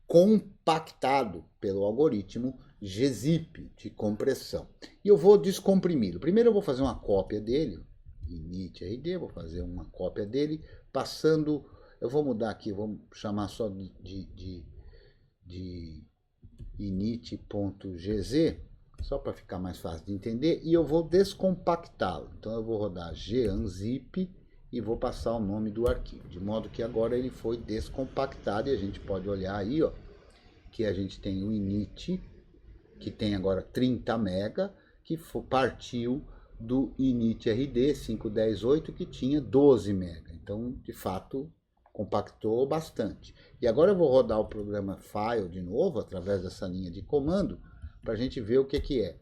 compactado pelo algoritmo gzip de compressão. E eu vou descomprimi-lo. Primeiro eu vou fazer uma cópia dele, initrd, vou fazer uma cópia dele, passando... Eu vou mudar aqui, vou chamar só de init.gz, só para ficar mais fácil de entender, e eu vou descompactá-lo. Então eu vou rodar gunzip e vou passar o nome do arquivo, de modo que agora ele foi descompactado, e a gente pode olhar aí, ó, que a gente tem o init, que tem agora 30 mega, que partiu do init-rd 5.10.8, que tinha 12 mega. Então, de fato, compactou bastante. E agora eu vou rodar o programa file de novo, através dessa linha de comando, para a gente ver o que é.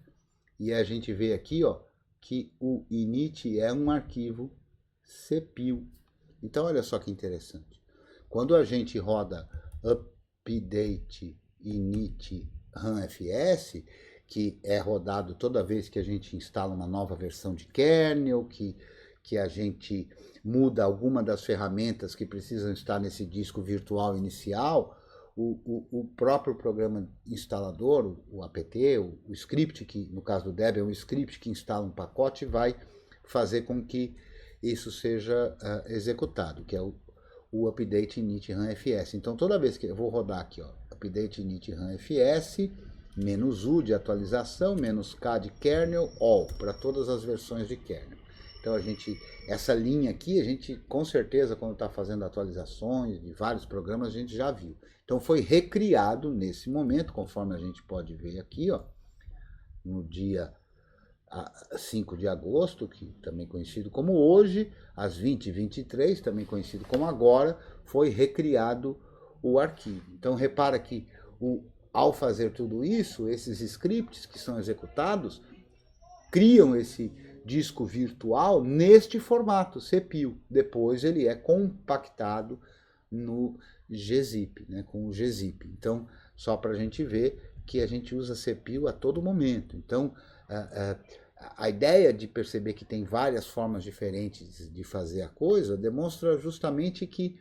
E a gente vê aqui, ó, que o init é um arquivo cpil. Então, olha só que interessante. Quando a gente roda update init runfs, que é rodado toda vez que a gente instala uma nova versão de kernel, que a gente muda alguma das ferramentas que precisam estar nesse disco virtual inicial, o próprio programa instalador, o apt, o script, que no caso do Debian é um script que instala um pacote, vai fazer com que isso seja executado, que é o update init runfs. Então toda vez que eu vou rodar aqui, ó, update init runfs, -u de atualização, -k de kernel, all, para todas as versões de kernel. Então essa linha aqui, a gente com certeza quando está fazendo atualizações de vários programas, a gente já viu. Então foi recriado nesse momento, conforme a gente pode ver aqui, ó, no dia 5 de agosto, que também conhecido como hoje, às 20h23, também conhecido como agora, foi recriado o arquivo. Então repara que ao fazer tudo isso, esses scripts que são executados, criam esse disco virtual neste formato, cpil. Depois ele é compactado no gzip, né, com o gzip. Então, só para a gente ver que a gente usa cpil a todo momento. Então, a ideia de perceber que tem várias formas diferentes de fazer a coisa demonstra justamente que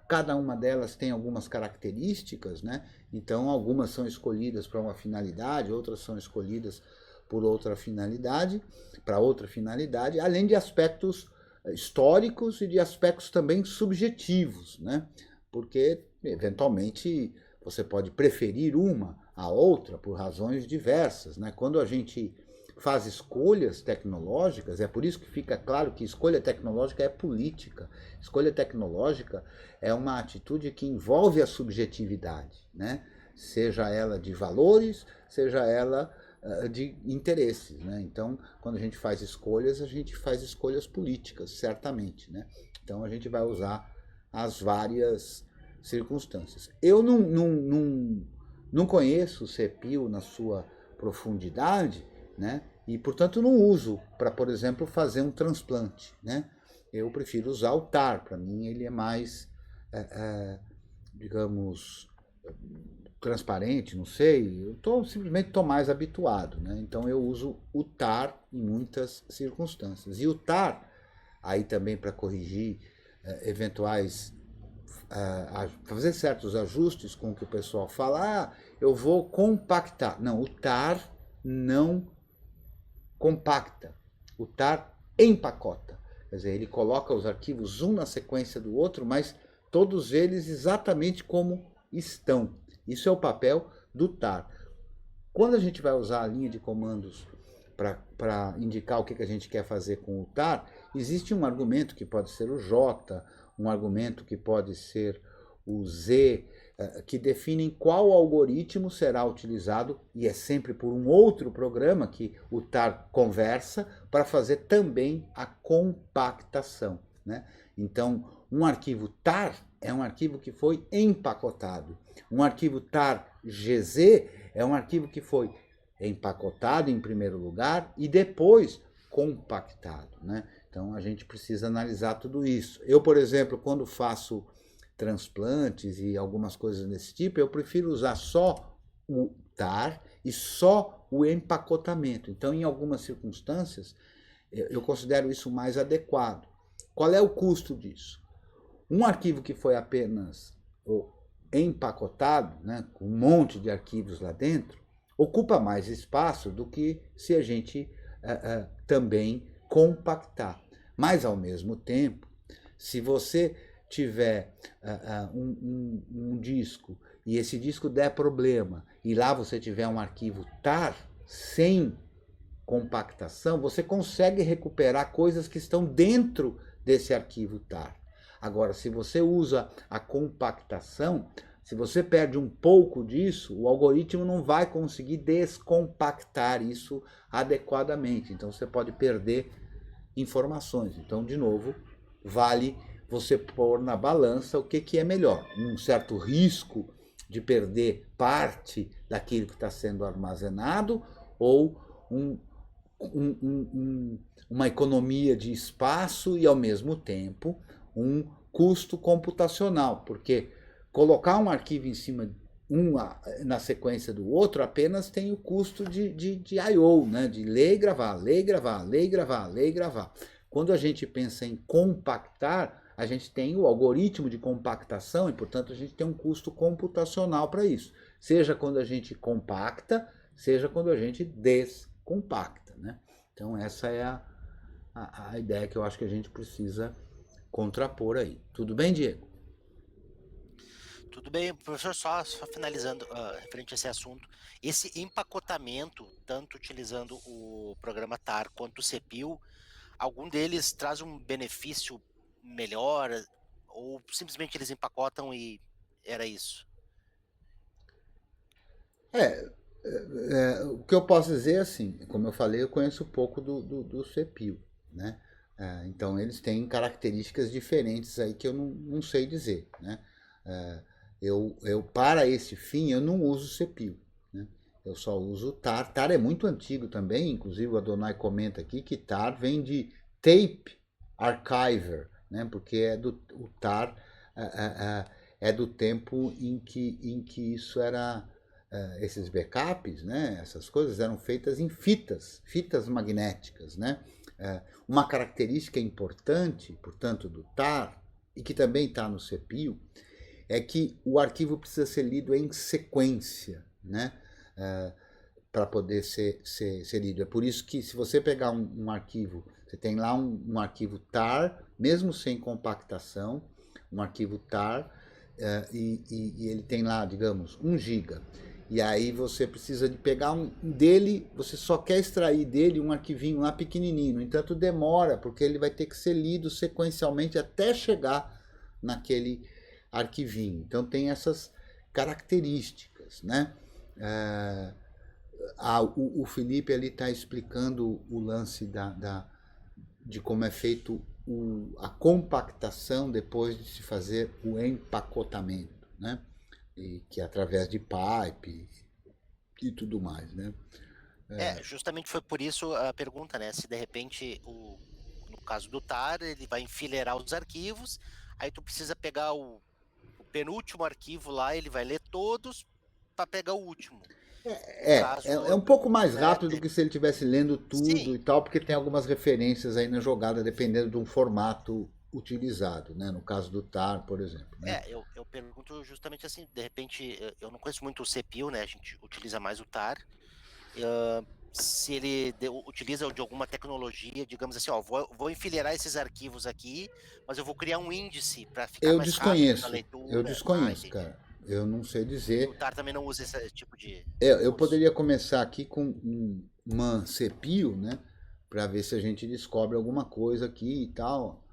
cada uma delas tem algumas características, né? Então, algumas são escolhidas para uma finalidade, outras são escolhidas por outra finalidade, para outra finalidade, além de aspectos históricos e de aspectos também subjetivos, né? Porque, eventualmente, você pode preferir uma à outra por razões diversas, né? Quando a gente faz escolhas tecnológicas, é por isso que fica claro que escolha tecnológica é política. Escolha tecnológica é uma atitude que envolve a subjetividade, né? Seja ela de valores, seja ela de interesses, né? Então, quando a gente faz escolhas políticas, certamente, né? Então, a gente vai usar as várias circunstâncias. Eu não conheço o cpil na sua profundidade, né? E, portanto, não uso para, por exemplo, fazer um transplante, né? Eu prefiro usar o tar. Para mim, ele é mais, digamos, transparente, não sei. Eu simplesmente estou mais habituado, né? Então, eu uso o tar em muitas circunstâncias. E o tar, aí também para corrigir eventuais, fazer certos ajustes com o que o pessoal fala, eu vou compactar. Não, o tar não compacta, o tar empacota. Quer dizer, ele coloca os arquivos um na sequência do outro, mas todos eles exatamente como estão. Isso é o papel do tar. Quando a gente vai usar a linha de comandos para indicar o que a gente quer fazer com o tar, existe um argumento que pode ser o J, um argumento que pode ser o Z, que definem qual algoritmo será utilizado, e é sempre por um outro programa que o tar conversa, para fazer também a compactação, né? Então, um arquivo tar é um arquivo que foi empacotado. Um arquivo tar gz é um arquivo que foi empacotado em primeiro lugar e depois compactado, né? Então, a gente precisa analisar tudo isso. Eu, por exemplo, quando faço transplantes e algumas coisas desse tipo, eu prefiro usar só o tar e só o empacotamento. Então, em algumas circunstâncias, eu considero isso mais adequado. Qual é o custo disso? Um arquivo que foi apenas empacotado, né, com um monte de arquivos lá dentro, ocupa mais espaço do que se a gente também compactar. Mas, ao mesmo tempo, se você tiver um disco e esse disco der problema e lá você tiver um arquivo tar sem compactação, você consegue recuperar coisas que estão dentro desse arquivo tar. Agora, se você usa a compactação, se você perde um pouco disso, o algoritmo não vai conseguir descompactar isso adequadamente. Então, você pode perder informações. Então, de novo, vale você pôr na balança o que é melhor. Um certo risco de perder parte daquilo que está sendo armazenado ou uma economia de espaço e, ao mesmo tempo, um custo computacional, porque colocar um arquivo em cima na sequência do outro apenas tem o custo de I/O, né? De ler e gravar, ler e gravar, ler e gravar, ler e gravar. Quando a gente pensa em compactar, a gente tem o algoritmo de compactação e, portanto, a gente tem um custo computacional para isso. Seja quando a gente compacta, seja quando a gente descompacta, né? Então, essa é a ideia que eu acho que a gente precisa contrapor aí. Tudo bem, Diego? Tudo bem, professor, só finalizando referente a esse assunto, esse empacotamento, tanto utilizando o programa TAR quanto o CPIL, algum deles traz um benefício melhor ou simplesmente eles empacotam e era isso? O que eu posso dizer é assim, como eu falei, eu conheço pouco do CPIL, né? Então eles têm características diferentes aí que eu não sei dizer, né? Eu para esse fim eu não uso CPIL, né? Eu só uso TAR. TAR é muito antigo também, inclusive o Adonai comenta aqui que TAR vem de Tape Archiver, né? Porque o TAR é do tempo em que isso era esses backups, né? Essas coisas eram feitas em fitas magnéticas, né? Uma característica importante, portanto, do TAR e que também está no CPIL é que o arquivo precisa ser lido em sequência, né? Para poder ser lido. É por isso que se você pegar um arquivo, você tem lá um arquivo TAR, mesmo sem compactação, um arquivo TAR, e ele tem lá, digamos, 1 GB. E aí você precisa de pegar dele, você só quer extrair dele um arquivinho lá pequenininho. No entanto, demora, porque ele vai ter que ser lido sequencialmente até chegar naquele arquivinho. Então tem essas características, né? O Felipe ali está explicando o lance de como é feito a compactação depois de se fazer o empacotamento, né? E que é através de pipe e tudo mais, né? Justamente foi por isso a pergunta, né? Se de repente, no caso do TAR, ele vai enfileirar os arquivos, aí tu precisa pegar o penúltimo arquivo lá, ele vai ler todos para pegar o último. É um pouco mais rápido do que se ele estivesse lendo tudo. Sim. E tal, porque tem algumas referências aí na jogada, dependendo de um formato utilizado, né? No caso do TAR, por exemplo. Né? Eu pergunto justamente assim, de repente, eu não conheço muito o CPIL, né? A gente utiliza mais o TAR. Se ele utiliza de alguma tecnologia, digamos assim, vou enfileirar esses arquivos aqui, mas eu vou criar um índice para ficar mais rápido na leitura. Eu desconheço, cara. Eu não sei dizer. O TAR também não usa esse tipo de... Eu poderia começar aqui com uma CPIO, né? Para ver se a gente descobre alguma coisa aqui e tal.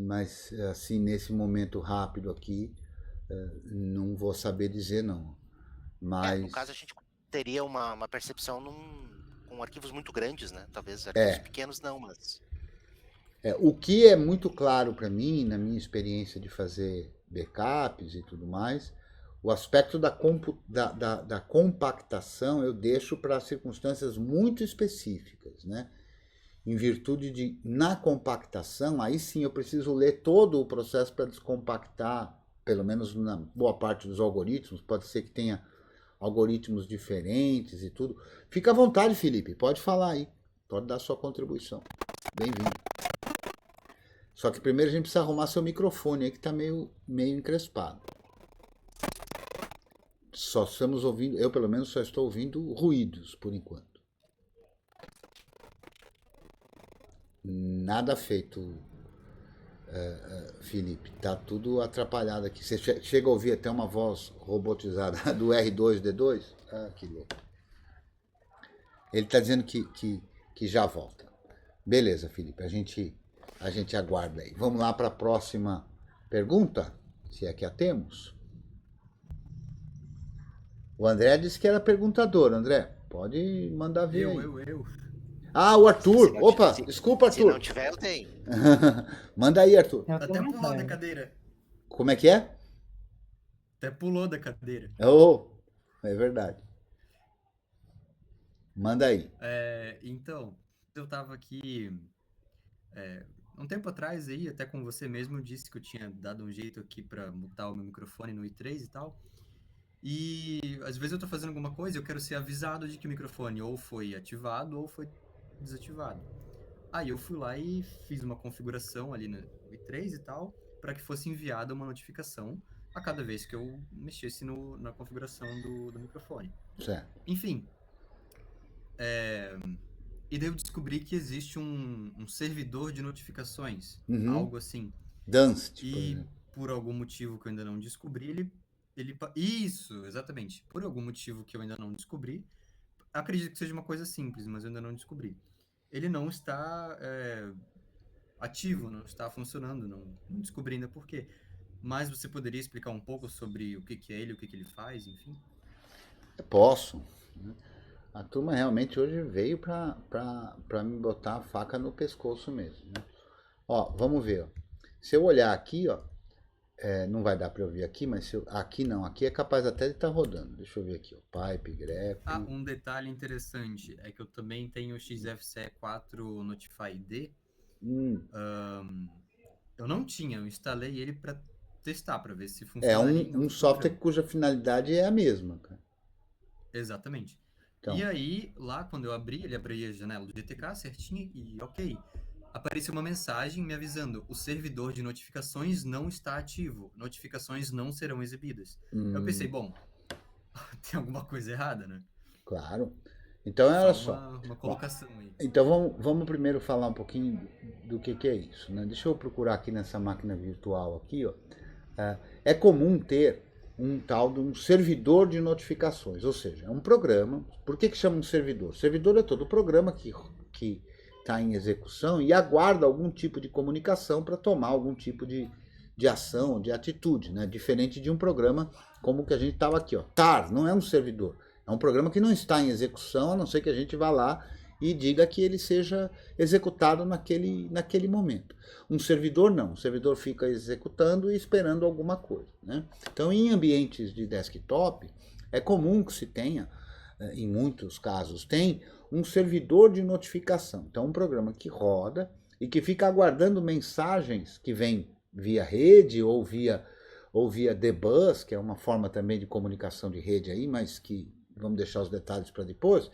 Mas, assim, nesse momento rápido aqui, não vou saber dizer, não. Mas... no caso, a gente teria uma percepção com arquivos muito grandes, né? Talvez arquivos pequenos não, mas... o que é muito claro para mim, na minha experiência de fazer backups e tudo mais, o aspecto da compactação eu deixo para circunstâncias muito específicas, né? Em virtude de, na compactação, aí sim eu preciso ler todo o processo para descompactar, pelo menos na boa parte dos algoritmos, pode ser que tenha algoritmos diferentes e tudo. Fica à vontade, Felipe, pode falar aí, pode dar sua contribuição. Bem-vindo. Só que primeiro a gente precisa arrumar seu microfone aí que está meio encrespado. Só estamos ouvindo, eu pelo menos só estou ouvindo ruídos por enquanto. Nada feito, Felipe. Tá tudo atrapalhado aqui. Você chega a ouvir até uma voz robotizada do R2D2? Ah, que louco. Ele está dizendo que já volta. Beleza, Felipe. A gente a gente aguarda aí. Vamos lá para a próxima pergunta, se é que a temos. O André disse que era perguntador. André, pode mandar ver aí. Eu. Ah, o Arthur. Se não Opa, tiver- desculpa, Se não Arthur. tiver, eu tenho. Manda aí, Arthur. Eu Até tenho uma pulou da ideia. cadeira. Como é que é? Até pulou da cadeira. Oh, é verdade. Manda aí. Então, eu tava aqui um tempo atrás aí, até com você mesmo, disse que eu tinha dado um jeito aqui pra mutar o meu microfone no i3 e tal. E às vezes eu tô fazendo alguma coisa e eu quero ser avisado de que o microfone ou foi ativado ou foi desativado. Aí eu fui lá e fiz uma configuração ali no i3 e tal, para que fosse enviada uma notificação a cada vez que eu mexesse na configuração do microfone. Certo. Enfim, e daí eu descobri que existe um servidor de notificações, Uhum. algo assim. Dance, por E exemplo. por algum motivo que eu ainda não descobri, Isso, exatamente. Por algum motivo que eu ainda não descobri, acredito que seja uma coisa simples, mas eu ainda não descobri. Ele não está ativo, não está funcionando, não descobri ainda por quê. Mas você poderia explicar um pouco sobre o que é ele, o que ele faz, enfim? Posso. A turma realmente hoje veio para me botar a faca no pescoço mesmo. Né? Ó, vamos ver. Ó. Se eu olhar aqui, ó, não vai dar para eu ver aqui, mas aqui não, aqui é capaz até de estar rodando. Deixa eu ver aqui, ó, pipe, grep. Ah, um detalhe interessante é que eu também tenho o XFCE4 Notify D. Eu não tinha, eu instalei ele para testar, para ver se É funcionaria. um software cuja finalidade é a mesma. Cara. Exatamente. Então, E aí, lá quando eu abri, ele abria a janela do GTK certinho e ok. Apareceu uma mensagem me avisando: o servidor de notificações não está ativo, notificações não serão exibidas. Eu pensei, bom, tem alguma coisa errada, né? Claro. Então, olha só. Uma colocação aí. Então, vamos primeiro falar um pouquinho do que é isso. Né? Deixa eu procurar aqui nessa máquina virtual aqui. Ó. É comum ter um tal de um servidor de notificações, ou seja, é um programa. Por que chama um servidor? Servidor é todo programa que está em execução e aguarda algum tipo de comunicação para tomar algum tipo de ação, de atitude, né? Diferente de um programa como o que a gente estava aqui. Ó. TAR não é um servidor, é um programa que não está em execução, a não ser que a gente vá lá e diga que ele seja executado naquele momento. Um servidor não, o servidor fica executando e esperando alguma coisa. Né? Então, em ambientes de desktop, é comum que se tenha, em muitos casos tem, um servidor de notificação. Então, um programa que roda e que fica aguardando mensagens que vêm via rede ou via dbus, que é uma forma também de comunicação de rede aí, mas que vamos deixar os detalhes para depois,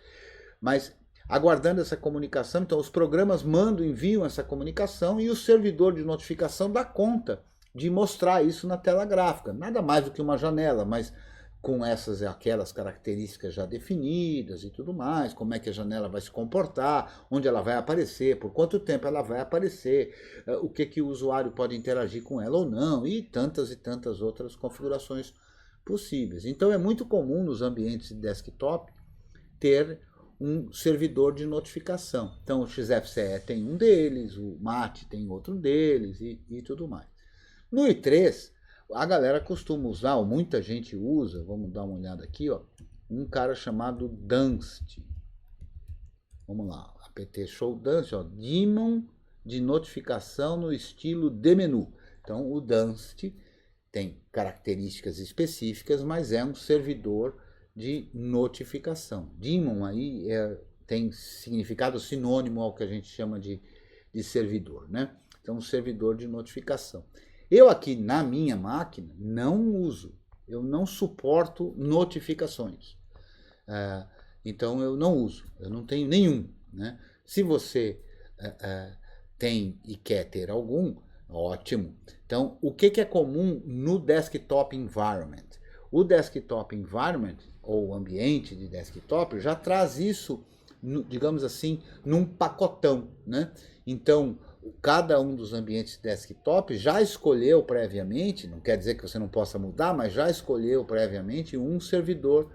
mas aguardando essa comunicação, então os programas enviam essa comunicação e o servidor de notificação dá conta de mostrar isso na tela gráfica. Nada mais do que uma janela, mas com essas e aquelas características já definidas e tudo mais, como é que a janela vai se comportar, onde ela vai aparecer, por quanto tempo ela vai aparecer, o que o usuário pode interagir com ela ou não, e tantas outras configurações possíveis. Então é muito comum nos ambientes de desktop ter um servidor de notificação. Então o XFCE tem um deles, o MAT tem outro deles e tudo mais. No i3, a galera costuma usar, ou muita gente usa, vamos dar uma olhada aqui, ó, um cara chamado Dunst. Vamos lá, apt show Dunst, ó, daemon de notificação no estilo de menu. Então o Dunst tem características específicas, mas é um servidor de notificação. Daemon aí tem significado sinônimo ao que a gente chama de servidor, né? Então, um servidor de notificação. Eu aqui na minha máquina não uso, eu não suporto notificações. Então eu não uso, eu não tenho nenhum. Né? Se você tem e quer ter algum, ótimo. Então o que é comum no desktop environment? O desktop environment, ou ambiente de desktop, já traz isso, digamos assim, num pacotão. Né? Então, cada um dos ambientes desktop já escolheu previamente, não quer dizer que você não possa mudar, mas já escolheu previamente um servidor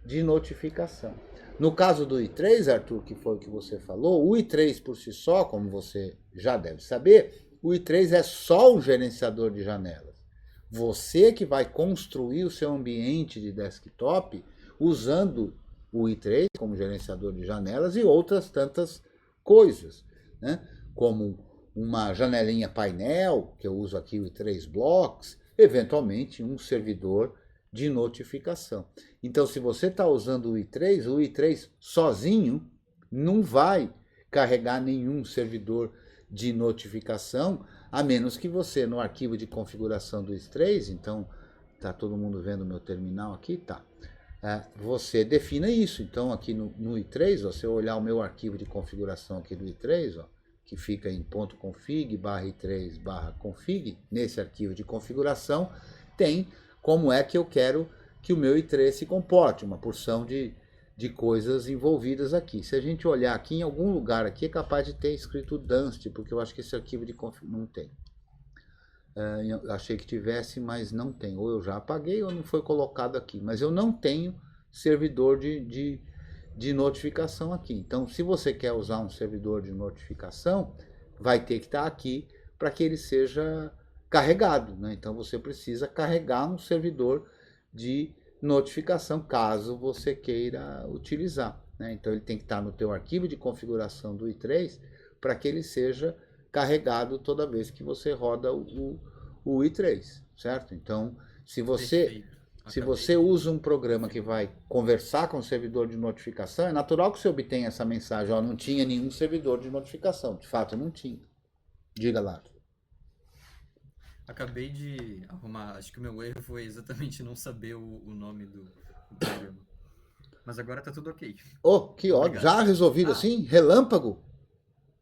de notificação. No caso do i3, Arthur, que foi o que você falou, o i3 por si só, como você já deve saber, o i3 é só um gerenciador de janelas. Você que vai construir o seu ambiente de desktop usando o i3 como gerenciador de janelas e outras tantas coisas, né? Como uma janelinha painel, que eu uso aqui o i3 Blocks, eventualmente um servidor de notificação. Então, se você está usando o i3 sozinho não vai carregar nenhum servidor de notificação, a menos que você, no arquivo de configuração do i3, então, está todo mundo vendo o meu terminal aqui? Tá. Você defina isso. Então, aqui no i3, ó, se eu olhar o meu arquivo de configuração aqui do i3, ó, que fica em .config /i3/config, nesse arquivo de configuração, tem como é que eu quero que o meu i3 se comporte, uma porção de coisas envolvidas aqui. Se a gente olhar aqui, em algum lugar aqui, é capaz de ter escrito Dunst, porque eu acho que esse arquivo de config não tem. Eu achei que tivesse, mas não tem. Ou eu já apaguei ou não foi colocado aqui. Mas eu não tenho servidor de notificação aqui. Então, se você quer usar um servidor de notificação, vai ter que estar aqui para que ele seja carregado, né? Então, você precisa carregar um servidor de notificação, caso você queira utilizar, né? Então, ele tem que estar no teu arquivo de configuração do i3 para que ele seja carregado toda vez que você roda o i3, certo? Então, se você usa um programa que vai conversar com o servidor de notificação, é natural que você obtenha essa mensagem, ó, não tinha nenhum servidor de notificação. De fato, não tinha. Diga lá. Acabei de arrumar, acho que o meu erro foi exatamente não saber o nome do programa. Mas agora tá tudo ok. Oh, que ótimo. Já resolvido assim? Relâmpago?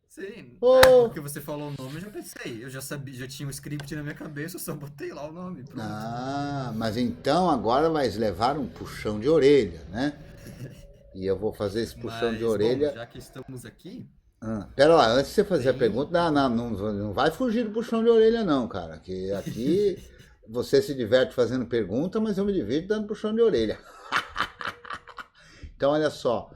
Sim. Oh. Porque você falou o nome, eu já pensei. Eu já sabia, já tinha um script na minha cabeça, eu só botei lá o nome. Pronto. Mas então agora vai levar um puxão de orelha, né? E eu vou fazer esse puxão de orelha. Bom, já que estamos aqui... Pera lá, antes de você fazer a pergunta, não vai fugir do puxão de orelha não, cara, que aqui você se diverte fazendo pergunta, mas eu me divirto dando puxão de orelha. Então, olha só,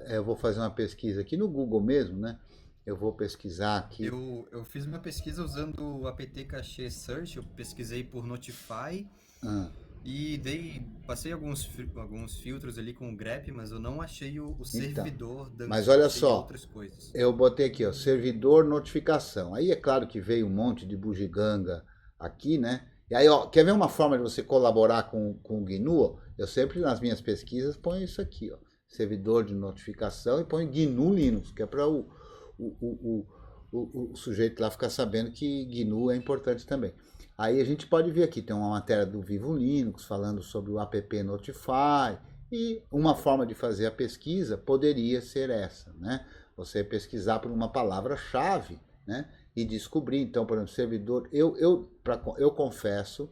eu vou fazer uma pesquisa aqui no Google mesmo, né? Eu vou pesquisar aqui. Eu fiz uma pesquisa usando o apt Cache Search, eu pesquisei por Notify, e passei alguns filtros ali com o grep, mas eu não achei o servidor dando. Mas olha só, outras coisas. Eu botei aqui, ó, servidor notificação. Aí é claro que veio um monte de bugiganga aqui, né? E aí, ó, quer ver uma forma de você colaborar com o GNU? Eu sempre nas minhas pesquisas ponho isso aqui, ó, servidor de notificação, e ponho GNU Linux, que é para o sujeito lá ficar sabendo que GNU é importante também. Aí a gente pode ver aqui, tem uma matéria do Vivo Linux falando sobre o app Notify, e uma forma de fazer a pesquisa poderia ser essa, né? Você pesquisar por uma palavra-chave, né? E descobrir, então, por exemplo, servidor... Eu confesso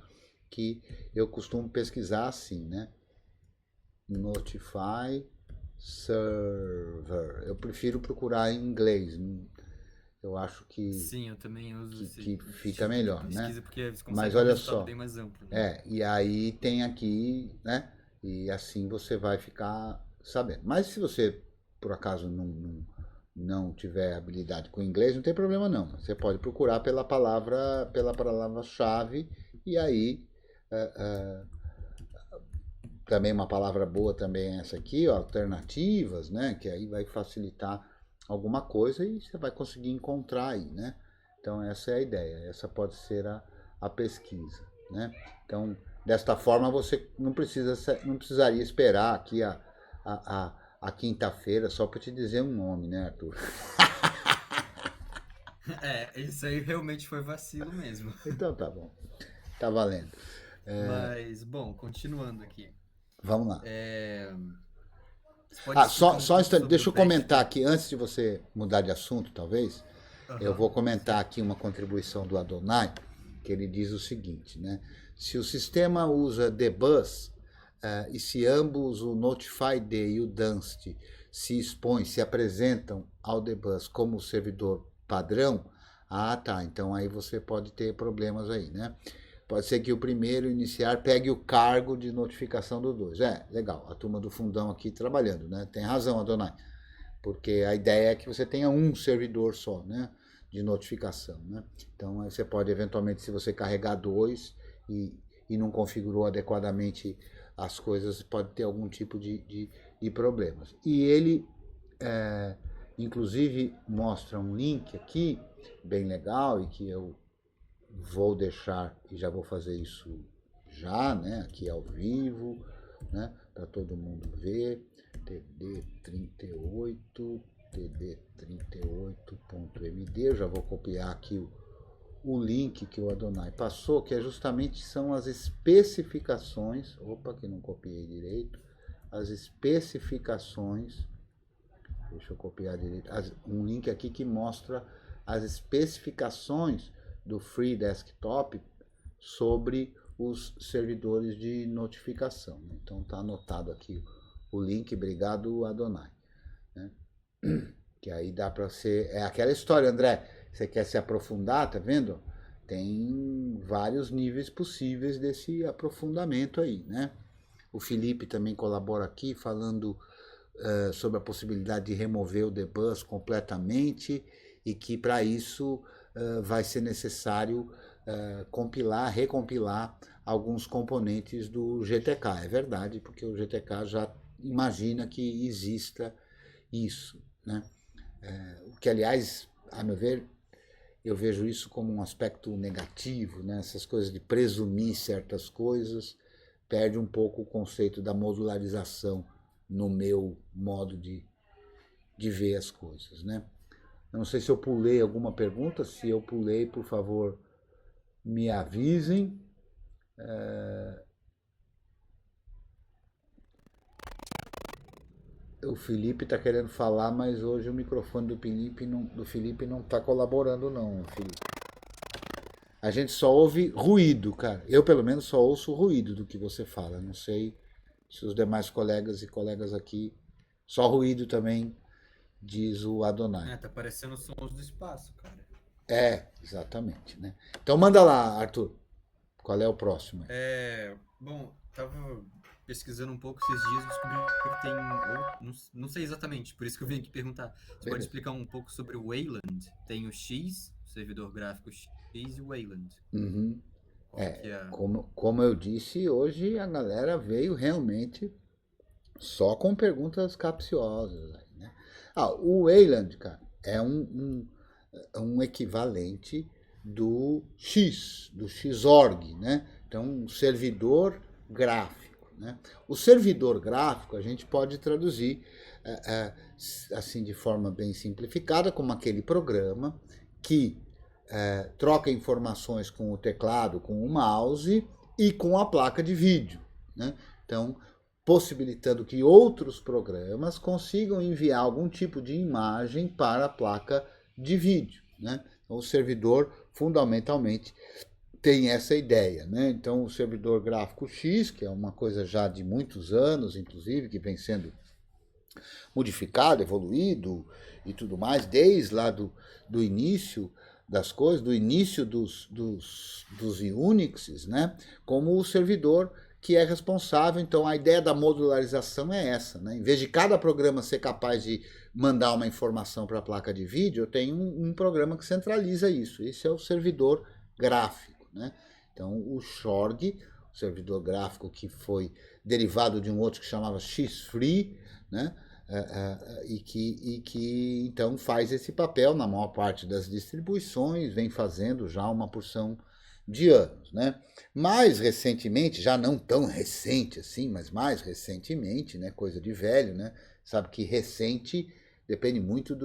que eu costumo pesquisar assim, né? Notify Server. Eu prefiro procurar em inglês. Eu acho que... Sim, eu também uso que fica melhor, né? Porque mas olha só, bem mais amplo, né? e aí tem aqui, né? E assim você vai ficar sabendo. Mas se você, por acaso, não tiver habilidade com inglês, não tem problema não. Você pode procurar pela palavra-chave, e aí também uma palavra boa também é essa aqui, ó, alternativas, né? Que aí vai facilitar alguma coisa e você vai conseguir encontrar aí, né? Então essa é a ideia, essa pode ser a pesquisa, né? Então, desta forma você não precisaria esperar aqui a quinta-feira só para te dizer um nome, né, Arthur? Isso aí realmente foi vacilo mesmo. Então tá bom, tá valendo. Mas, bom, continuando aqui. Vamos lá. Só um instante, deixa eu comentar aqui, antes de você mudar de assunto, talvez, eu vou comentar aqui uma contribuição do Adonai, que ele diz o seguinte, né? Se o sistema usa dbus, e se ambos, o notifyd e o dunst, se apresentam ao dbus como servidor padrão, então aí você pode ter problemas aí, né? Pode ser que o primeiro iniciar pegue o cargo de notificação do 2. Legal, a turma do fundão aqui trabalhando, né? Tem razão, Adonai. Porque a ideia é que você tenha um servidor só, né? De notificação, né? Então, aí você pode, eventualmente, se você carregar 2 e não configurou adequadamente as coisas, pode ter algum tipo de problemas. E ele, inclusive, mostra um link aqui, bem legal, e que eu vou deixar, e já vou fazer isso já, né? Aqui ao vivo, né? Para todo mundo ver. td38.md, eu já vou copiar aqui o link que o Adonai passou, que justamente são as especificações, que não copiei direito, as especificações, deixa eu copiar direito, um link aqui que mostra as especificações do Free Desktop sobre os servidores de notificação. Então está anotado aqui o link, obrigado, Adonai. Né? Que aí dá para ser... É aquela história, André, você quer se aprofundar, tá vendo? Tem vários níveis possíveis desse aprofundamento aí, né? O Felipe também colabora aqui, falando sobre a possibilidade de remover o debus completamente e que para isso vai ser necessário recompilar alguns componentes do GTK. É verdade, porque o GTK já imagina que exista isso, né? O que, aliás, a meu ver, eu vejo isso como um aspecto negativo, né? Essas coisas de presumir certas coisas, perde um pouco o conceito da modularização no meu modo de ver as coisas, né? Eu não sei se eu pulei alguma pergunta, se eu pulei, por favor, me avisem. O Felipe está querendo falar, mas hoje o microfone do Felipe não está colaborando não, Felipe. A gente só ouve ruído, cara. Eu, pelo menos, só ouço ruído do que você fala. Não sei se os demais colegas e colegas aqui... Só ruído também, diz o Adonai. Tá parecendo sons do espaço, cara. Exatamente, né? Então manda lá, Arthur. Qual é o próximo? Bom, tava pesquisando um pouco esses dias, descobri que tem... não sei exatamente, por isso que eu vim aqui perguntar. Você pode explicar um pouco sobre o Wayland? Tem o X, o servidor gráfico X, e o Wayland. Uhum. Como eu disse, hoje a galera veio realmente só com perguntas capciosas. Né? O Wayland, cara, é um equivalente do Xorg, né? Então, um servidor gráfico. Né? O servidor gráfico a gente pode traduzir assim de forma bem simplificada como aquele programa que troca informações com o teclado, com o mouse e com a placa de vídeo. Né? Então, possibilitando que outros programas consigam enviar algum tipo de imagem para a placa de vídeo. Né? Então, o servidor, fundamentalmente, tem essa ideia. Né? Então, o servidor gráfico X, que é uma coisa já de muitos anos, inclusive, que vem sendo modificado, evoluído e tudo mais, desde lá do início das coisas, do início dos Unixes, né? Como o servidor que é responsável. Então, a ideia da modularização é essa. Né? Em vez de cada programa ser capaz de mandar uma informação para a placa de vídeo, eu tenho um programa que centraliza isso. Esse é o servidor gráfico. Né? Então, o Xorg, o servidor gráfico que foi derivado de um outro que chamava Xfree, né? E que então faz esse papel na maior parte das distribuições, vem fazendo já uma porção de anos. Né? Mais recentemente, já não tão recente assim, mas mais recentemente, né? Coisa de velho, né? Sabe que recente depende muito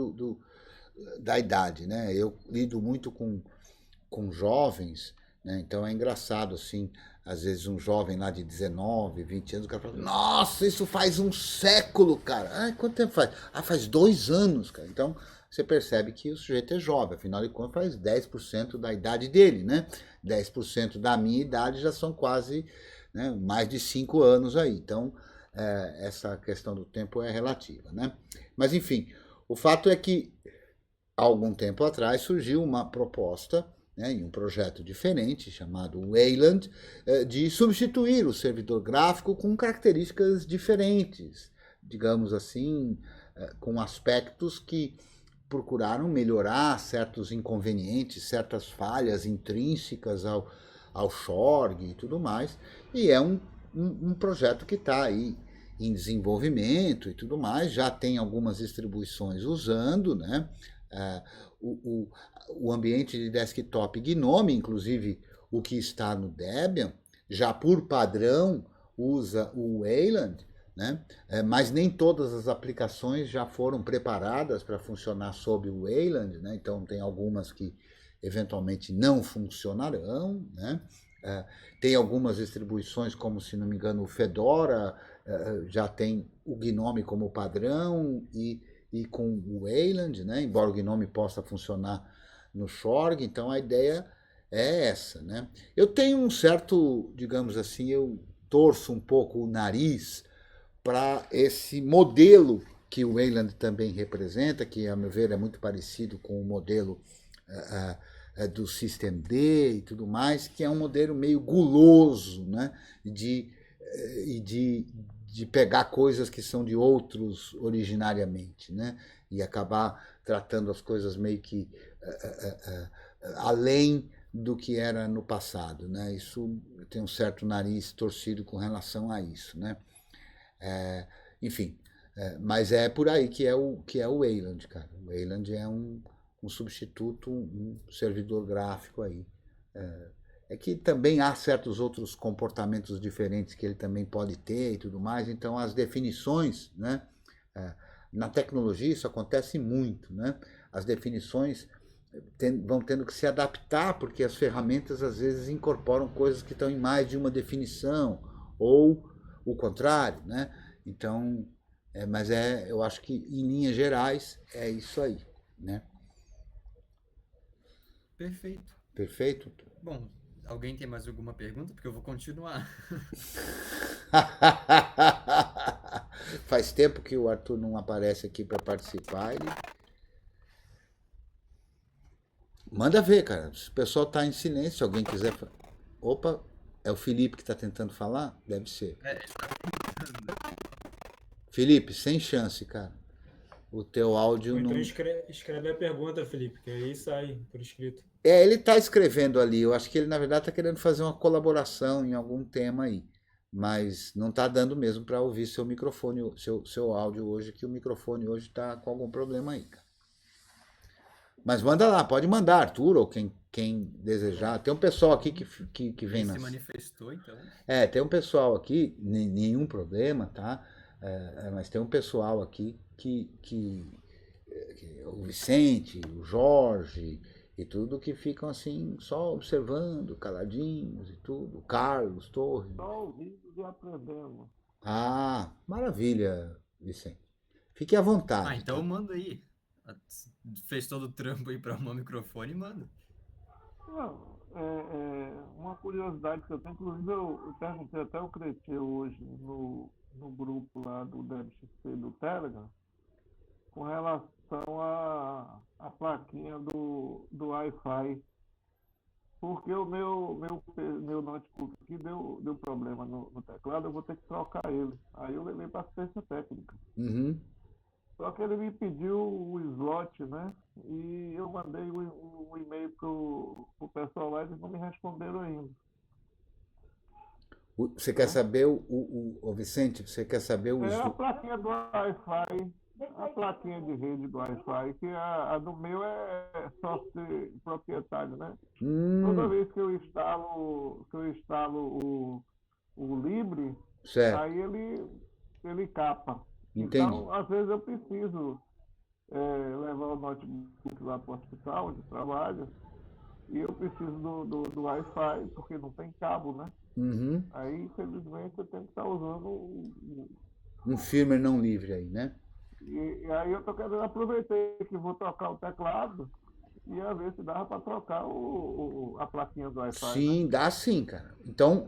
da idade. Né? Eu lido muito com jovens, né? Então é engraçado assim, às vezes um jovem lá de 19, 20 anos, o cara fala, nossa, isso faz um século, cara. Quanto tempo faz? Faz 2 anos, cara. Então, você percebe que o sujeito é jovem, afinal de contas faz 10% da idade dele, né? 10% da minha idade já são quase, né, mais de 5 anos aí. Então, essa questão do tempo é relativa, né? Mas, enfim, o fato é que, há algum tempo atrás, surgiu uma proposta, né, em um projeto diferente, chamado Wayland, de substituir o servidor gráfico com características diferentes, digamos assim, com aspectos que procuraram melhorar certos inconvenientes, certas falhas intrínsecas ao Shorg e tudo mais, e é um projeto que está aí em desenvolvimento e tudo mais, já tem algumas distribuições usando, né? O ambiente de desktop Gnome, inclusive o que está no Debian, já por padrão usa o Wayland, né? Mas nem todas as aplicações já foram preparadas para funcionar sob o Wayland, né? Então tem algumas que eventualmente não funcionarão, né? Tem algumas distribuições, como se não me engano o Fedora já tem o Gnome como padrão e com o Wayland, né? Embora o Gnome possa funcionar no Shorg, então a ideia é essa, né? Eu tenho um certo, digamos assim, eu torço um pouco o nariz para esse modelo que o Wayland também representa, que, a meu ver, é muito parecido com o modelo do systemd e tudo mais, que é um modelo meio guloso, né? de pegar coisas que são de outros originariamente, né? E acabar tratando as coisas meio que além do que era no passado, né? Isso tem um certo nariz torcido com relação a isso, né? Enfim, mas é por aí que é o Wayland, cara. O Wayland é um substituto, um servidor gráfico aí. É que também há certos outros comportamentos diferentes que ele também pode ter e tudo mais, então as definições, né? Na tecnologia isso acontece muito, né? As definições vão tendo que se adaptar, porque as ferramentas às vezes incorporam coisas que estão em mais de uma definição, ou o contrário, né? Então, mas eu acho que em linhas gerais é isso aí, né? Perfeito. Perfeito? Bom, alguém tem mais alguma pergunta? Porque eu vou continuar. Faz tempo que o Arthur não aparece aqui para participar. Manda ver, cara. Se o pessoal tá em silêncio, se alguém quiser... Opa, é o Felipe que está tentando falar? Deve ser. Felipe, sem chance, cara. O teu áudio então não... escreve a pergunta, Felipe, que aí sai por escrito. Ele está escrevendo ali. Eu acho que ele, na verdade, está querendo fazer uma colaboração em algum tema aí. Mas não está dando mesmo para ouvir seu microfone, seu áudio hoje, que o microfone hoje está com algum problema aí, cara. Mas manda lá, pode mandar, Arthur, ou quem desejar. Tem um pessoal aqui que vem... se manifestou, então. Tem um pessoal aqui, nenhum problema, tá? Mas tem um pessoal aqui que o Vicente, o Jorge e tudo, que ficam assim, só observando, caladinhos e tudo. O Carlos Torres. Só ouvindo e aprendendo. Ah, maravilha, Vicente. Fique à vontade. Então manda aí. Fez todo o trampo aí para arrumar o microfone e manda. Não, uma curiosidade que eu tenho, inclusive eu perguntei até o Creteu hoje no grupo lá do DebXP do Telegram, com relação à plaquinha do Wi-Fi, porque o meu notebook aqui deu problema no teclado, eu vou ter que trocar ele. Aí eu levei para assistência técnica. Uhum. Só que ele me pediu o slot, né? E eu mandei o e-mail pro pessoal lá e eles não me responderam ainda. Você quer saber o Vicente, você quer saber o... A plaquinha do Wi-Fi, a plaquinha de rede do Wi-Fi, que a do meu é software proprietário, né? Toda vez que eu instalo o Libre, certo. aí ele capa. Entendi. Então, às vezes eu preciso levar o notebook lá para o hospital onde trabalho, e eu preciso do Wi-Fi, porque não tem cabo, né? Uhum. Aí, infelizmente, eu tenho que estar usando um firmware não livre aí, né? E aí eu tô querendo aproveitar que vou trocar o teclado e a ver se dava para trocar a plaquinha do Wi-Fi. Sim, né? dá sim, cara. Então,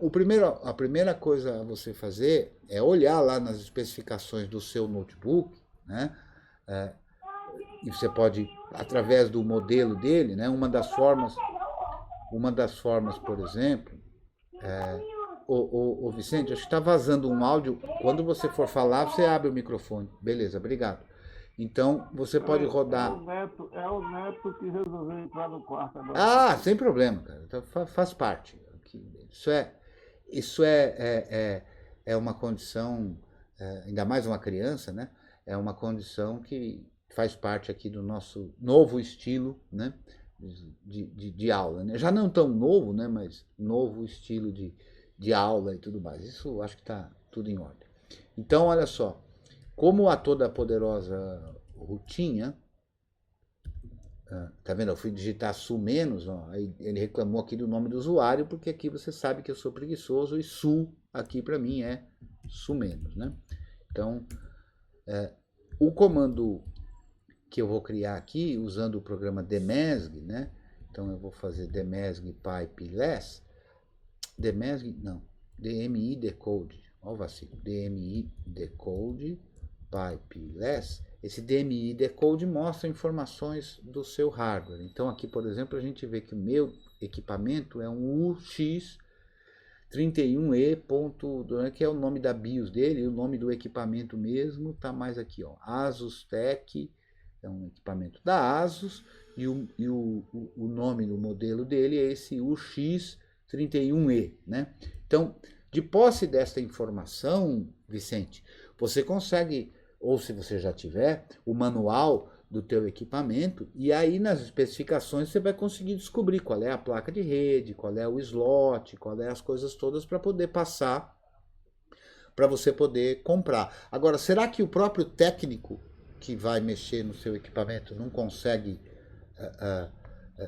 a primeira coisa a você fazer é olhar lá nas especificações do seu notebook, né? E você pode, através do modelo dele, né? Uma das formas... uma das formas, por exemplo, ô Vicente, acho que está vazando um áudio. Quando você for falar, você abre o microfone. Beleza, obrigado. Então, você pode rodar. É o Neto que resolveu entrar no quarto agora. Ah, sem problema, cara. Então, faz parte. Isso é uma condição, ainda mais uma criança, né? É uma condição que faz parte aqui do nosso novo estilo, né? De aula, né? Já não tão novo, né? Mas novo estilo de aula e tudo mais. Isso acho que está tudo em ordem. Então, olha só. Como a toda poderosa rotinha, tá vendo? Eu fui digitar su menos, ó, aí ele reclamou aqui do nome do usuário, porque aqui você sabe que eu sou preguiçoso e su aqui para mim é su menos, né? Então, o comando que eu vou criar aqui, usando o programa demesg, né? Então eu vou fazer demesg pipe less, dmi decode, ó o vacilo, dmi decode pipe less. Esse DMI decode mostra informações do seu hardware. Então aqui, por exemplo, a gente vê que o meu equipamento é um UX31E. Que é o nome da BIOS dele, e o nome do equipamento mesmo está mais aqui, ó, Asus Tech, é um equipamento da Asus, e o nome do modelo dele é esse UX31E, né? Então, de posse desta informação, Vicente, você consegue, ou se você já tiver, o manual do teu equipamento, e aí nas especificações você vai conseguir descobrir qual é a placa de rede, qual é o slot, qual é as coisas todas para poder passar, para você poder comprar. Agora, será que o próprio técnico que vai mexer no seu equipamento não consegue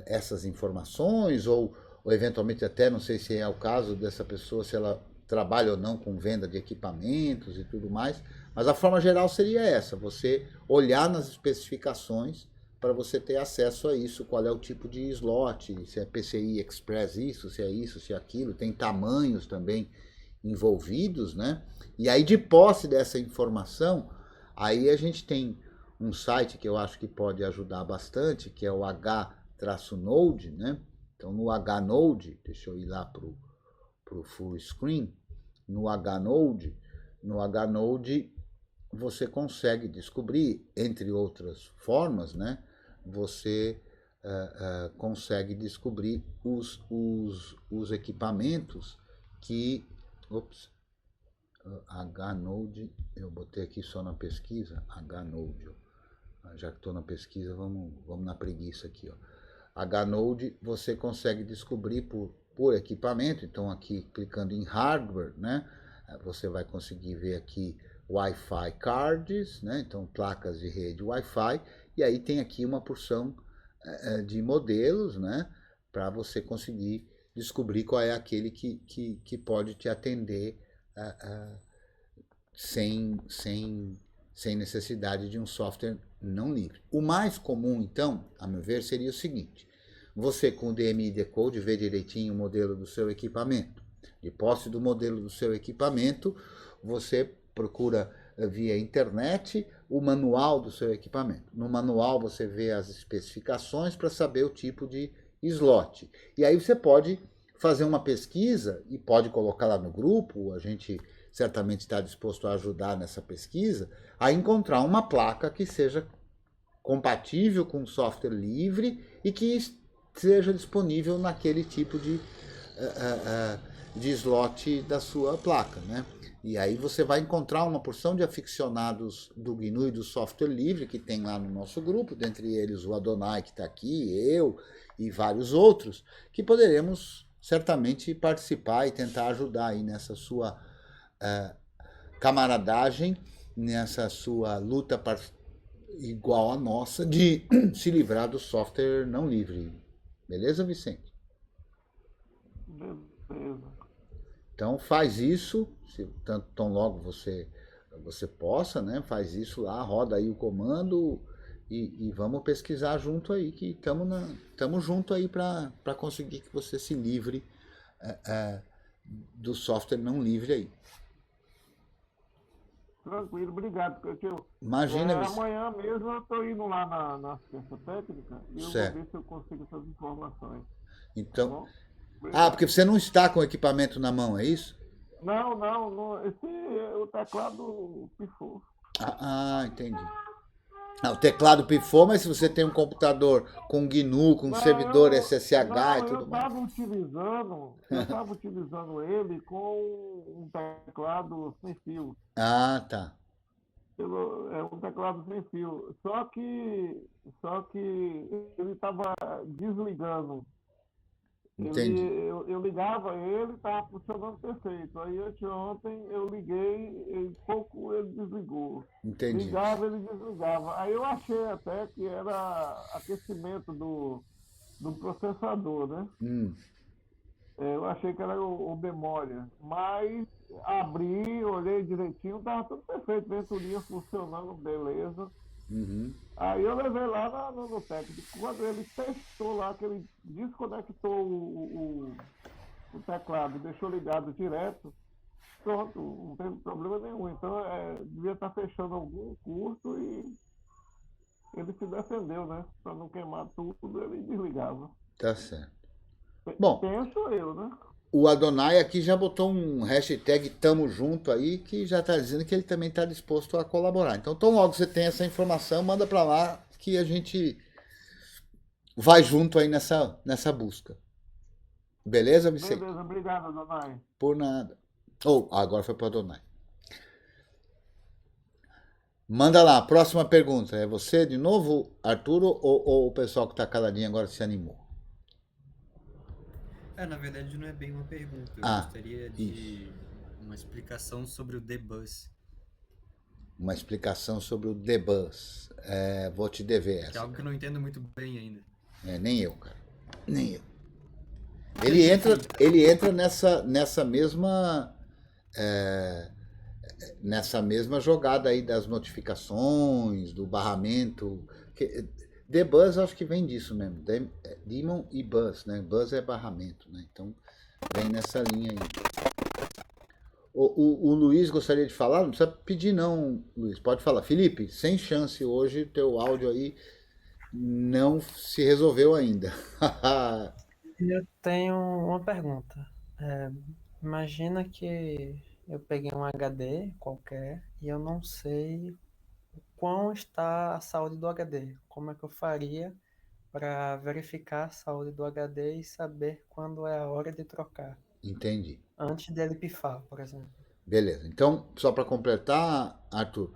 essas informações, ou eventualmente até, não sei se é o caso dessa pessoa, se ela trabalha ou não com venda de equipamentos e tudo mais, mas a forma geral seria essa, você olhar nas especificações para você ter acesso a isso, qual é o tipo de slot, se é PCI Express isso, se é aquilo, tem tamanhos também envolvidos, né? E aí de posse dessa informação, aí a gente tem um site que eu acho que pode ajudar bastante, que é o H-Node, né? Então no H-Node, deixa eu ir lá pro full screen, no H-Node você consegue descobrir, entre outras formas, né? Você consegue descobrir os equipamentos que... H-Node, eu botei aqui só na pesquisa, H-Node, já que estou na pesquisa, vamos na preguiça aqui, ó. H-Node você consegue descobrir por equipamento, então aqui clicando em hardware, né, você vai conseguir ver aqui Wi-Fi cards, né, então placas de rede Wi-Fi, e aí tem aqui uma porção de modelos, né, para você conseguir descobrir qual é aquele que pode te atender sem necessidade de um software não livre. O mais comum, então, a meu ver, seria o seguinte: você com o DMI Decode vê direitinho o modelo do seu equipamento. De posse do modelo do seu equipamento, você procura via internet o manual do seu equipamento. No manual você vê as especificações para saber o tipo de slot. E aí você pode fazer uma pesquisa e pode colocar lá no grupo, a gente certamente está disposto a ajudar nessa pesquisa, a encontrar uma placa que seja compatível com software livre e que seja disponível naquele tipo de slot da sua placa, né? E aí você vai encontrar uma porção de aficionados do GNU e do software livre que tem lá no nosso grupo, dentre eles o Adonai que está aqui, eu e vários outros, que poderemos certamente participar e tentar ajudar aí nessa sua camaradagem, nessa sua luta igual a nossa de se livrar do software não livre. Beleza, Vicente? Beleza. Então faz isso, tão logo você possa, né? Faz isso lá, roda aí o comando e vamos pesquisar junto aí, que estamos junto aí para conseguir que você se livre do software não livre aí. Tranquilo, obrigado. Porque Imagina, amanhã mesmo eu estou indo lá na assistência técnica e eu vou certo. ver se eu consigo essas informações. Tá Então, bom? porque você não está com o equipamento na mão, é isso? Não. O teclado pifou. Entendi. O teclado pifou, mas se você tem um computador com GNU, com servidor SSH e Eu tudo mais. estava utilizando ele com um teclado sem fio. Tá. É um teclado sem fio. Só que ele estava desligando. Entendi. Eu ligava ele, estava funcionando perfeito. Aí anteontem eu liguei, pouco ele desligou. Entendi. Ligava, ele desligava. Aí eu achei até que era aquecimento do processador, né? Eu achei que era o memória. Mas abri, olhei direitinho, estava tudo perfeito. Venturinha funcionando, beleza. Aí eu levei lá no técnico. Quando ele testou lá, que ele desconectou o teclado, deixou ligado direto, pronto, não teve problema nenhum. Então devia estar fechando algum curso e ele se defendeu, né? Para não queimar tudo, ele desligava. Tá certo. Bom, penso eu, né? O Adonai aqui já botou um hashtag Tamo Junto aí, que já está dizendo que ele também está disposto a colaborar. Então, tão logo você tem essa informação, manda para lá que a gente vai junto aí nessa busca. Beleza, Vicente? Beleza, obrigado, Adonai. Por nada. Agora foi para o Adonai. Manda lá, próxima pergunta. É você de novo, Arturo, ou o pessoal que está caladinho agora se animou? Na verdade não é bem uma pergunta. Eu gostaria de uma explicação sobre o D-Bus. Uma explicação sobre o D-Bus. Vou te dever essa. Que é algo que eu não entendo muito bem ainda. Nem eu, cara. Nem eu. Ele entra nessa mesma jogada aí das notificações, do barramento. D-Bus acho que vem disso mesmo. Daemon e Bus, né? Bus é barramento, né? Então vem nessa linha aí. O Luiz gostaria de falar? Não precisa pedir não, Luiz. Pode falar. Felipe, sem chance hoje, teu áudio aí não se resolveu ainda. Eu tenho uma pergunta. Imagina que eu peguei um HD qualquer e eu não sei quão está a saúde do HD. Como é que eu faria para verificar a saúde do HD e saber quando é a hora de trocar? Entendi. Antes dele pifar, por exemplo. Beleza. Então, só para completar, Arthur,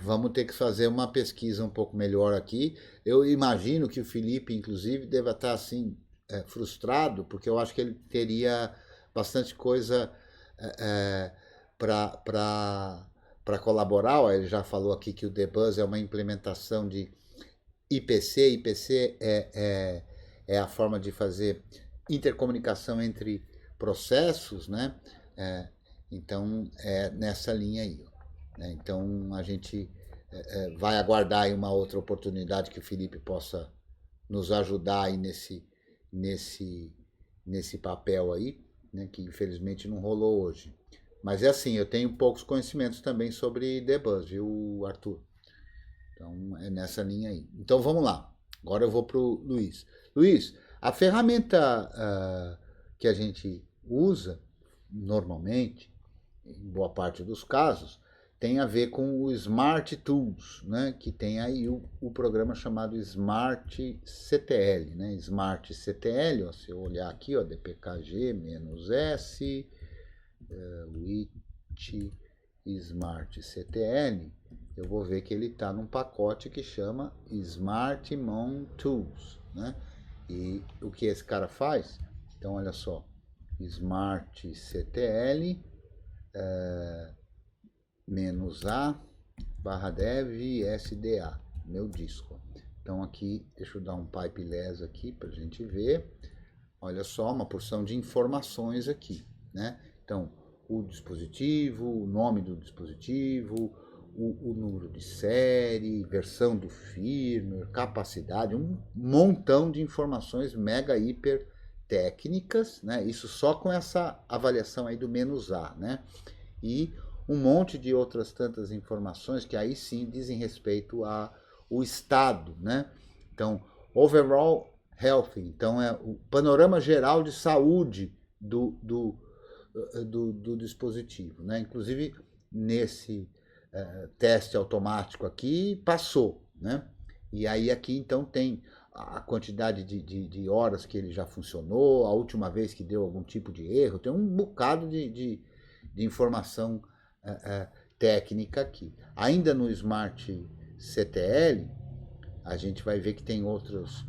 vamos ter que fazer uma pesquisa um pouco melhor aqui. Eu imagino que o Felipe, inclusive, deva estar assim frustrado, porque eu acho que ele teria bastante coisa para colaborar. Ele já falou aqui que o D-Bus é uma implementação de IPC. IPC é a forma de fazer intercomunicação entre processos, né? Então, é nessa linha aí. Né? Então, a gente vai aguardar aí uma outra oportunidade que o Felipe possa nos ajudar aí nesse papel aí, né? Que infelizmente não rolou hoje. Mas é assim, eu tenho poucos conhecimentos também sobre D-Bus, viu, Arthur? Então, é nessa linha aí. Então, vamos lá. Agora eu vou para o Luiz. Luiz, a ferramenta que a gente usa normalmente, em boa parte dos casos, tem a ver com o Smart Tools, né? Que tem aí o programa chamado Smart CTL, né? Smart CTL, se eu olhar aqui, DPKG-S, WIT Smart CTL, eu vou ver que ele está num pacote que chama Smart Mon Tools, né? E o que esse cara faz? Então, olha só, Smart CTL -A/dev SDA, meu disco. Então aqui, deixa eu dar um pipeless aqui para a gente ver. Olha só, uma porção de informações aqui, né? Então, o dispositivo, o nome do dispositivo, o número de série, versão do firmware, capacidade, um montão de informações mega hiper técnicas, né? Isso só com essa avaliação aí do -A, né? E um monte de outras tantas informações que aí sim dizem respeito ao estado, né? Então, overall health, então é o panorama geral de saúde do dispositivo, né? Inclusive, nesse teste automático aqui, passou, né? E aí aqui, então, tem a quantidade de horas que ele já funcionou, a última vez que deu algum tipo de erro, tem um bocado de informação técnica aqui. Ainda no Smart CTL, a gente vai ver que tem outras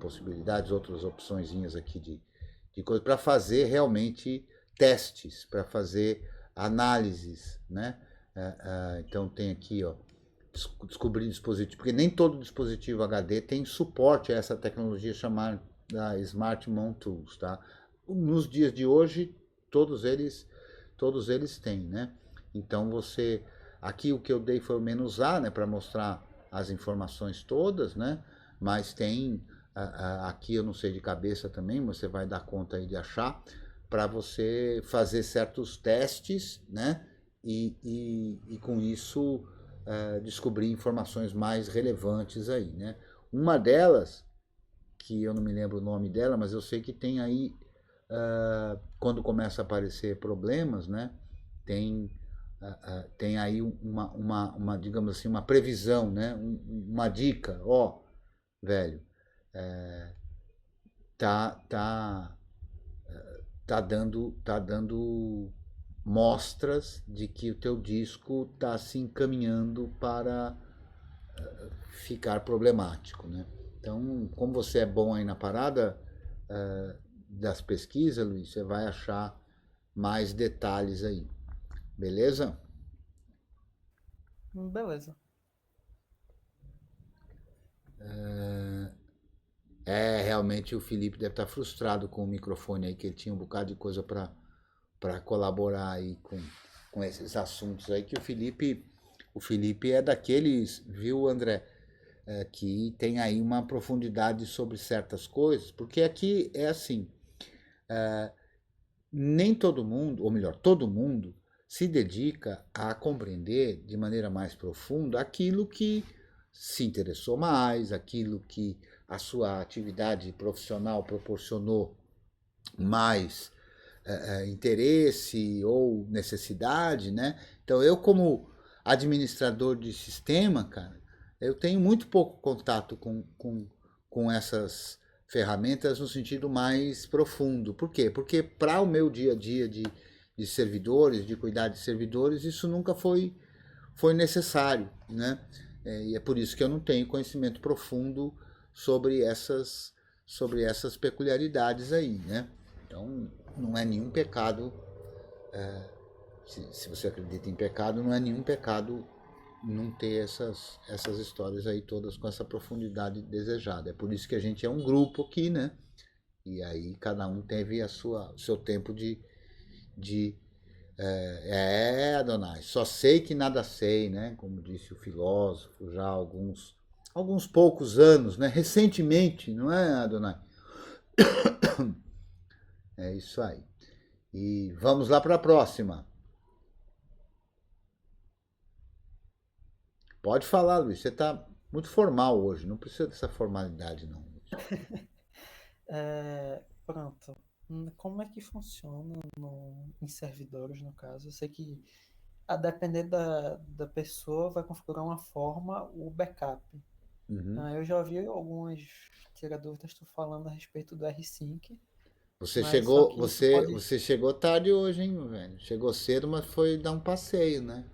possibilidades, outras opçõezinhas aqui de coisa para fazer realmente testes, para fazer análises, né? Então tem aqui, ó, descobrir dispositivo, porque nem todo dispositivo HD tem suporte a essa tecnologia chamada Smart Mount Tools, tá? Nos dias de hoje, todos eles têm, né? Então aqui o que eu dei foi o menos A, né, para mostrar as informações todas, né? Mas tem aqui, eu não sei de cabeça também, você vai dar conta aí de achar, para você fazer certos testes, né? E com isso descobrir informações mais relevantes aí, né? Uma delas, que eu não me lembro o nome dela, mas eu sei que tem aí, quando começa a aparecer problemas, né? Tem aí digamos assim, uma previsão, né? Uma dica, ó, velho, tá dando mostras de que o teu disco está se encaminhando para ficar problemático, né? Então, como você é bom aí na parada das pesquisas, Luiz, você vai achar mais detalhes aí. Beleza? Beleza. Realmente o Felipe deve estar frustrado com o microfone aí, que ele tinha um bocado de coisa para colaborar aí com esses assuntos aí, que o Felipe é daqueles, viu, André, que tem aí uma profundidade sobre certas coisas, porque aqui é assim, nem todo mundo, ou melhor, todo mundo se dedica a compreender de maneira mais profunda aquilo que se interessou mais, aquilo que a sua atividade profissional proporcionou mais interesse ou necessidade, né? Então, eu como administrador de sistema, cara, eu tenho muito pouco contato com essas ferramentas no sentido mais profundo. Por quê? Porque para o meu dia a dia de servidores, de cuidar de servidores, isso nunca foi necessário, né? E é por isso que eu não tenho conhecimento profundo sobre essas peculiaridades aí, né? Então, não é nenhum pecado, se você acredita em pecado, não é nenhum pecado não ter essas histórias aí todas com essa profundidade desejada. É por isso que a gente é um grupo aqui, né? E aí cada um teve o seu tempo de Adonai, só sei que nada sei, né? Como disse o filósofo, já há alguns poucos anos, né? Recentemente, não é, Adonai? É isso aí. E vamos lá para a próxima. Pode falar, Luiz. Você está muito formal hoje. Não precisa dessa formalidade, não. Pronto. Como é que funciona em servidores, no caso? Eu sei que, a depender da pessoa, vai configurar uma forma o backup. Uhum. Eu já ouvi algumas tiradoras falando a respeito do R-Sync. Você Mas só chegou, que isso pode... você chegou tarde hoje, hein, velho? Chegou cedo, mas foi dar um passeio, né?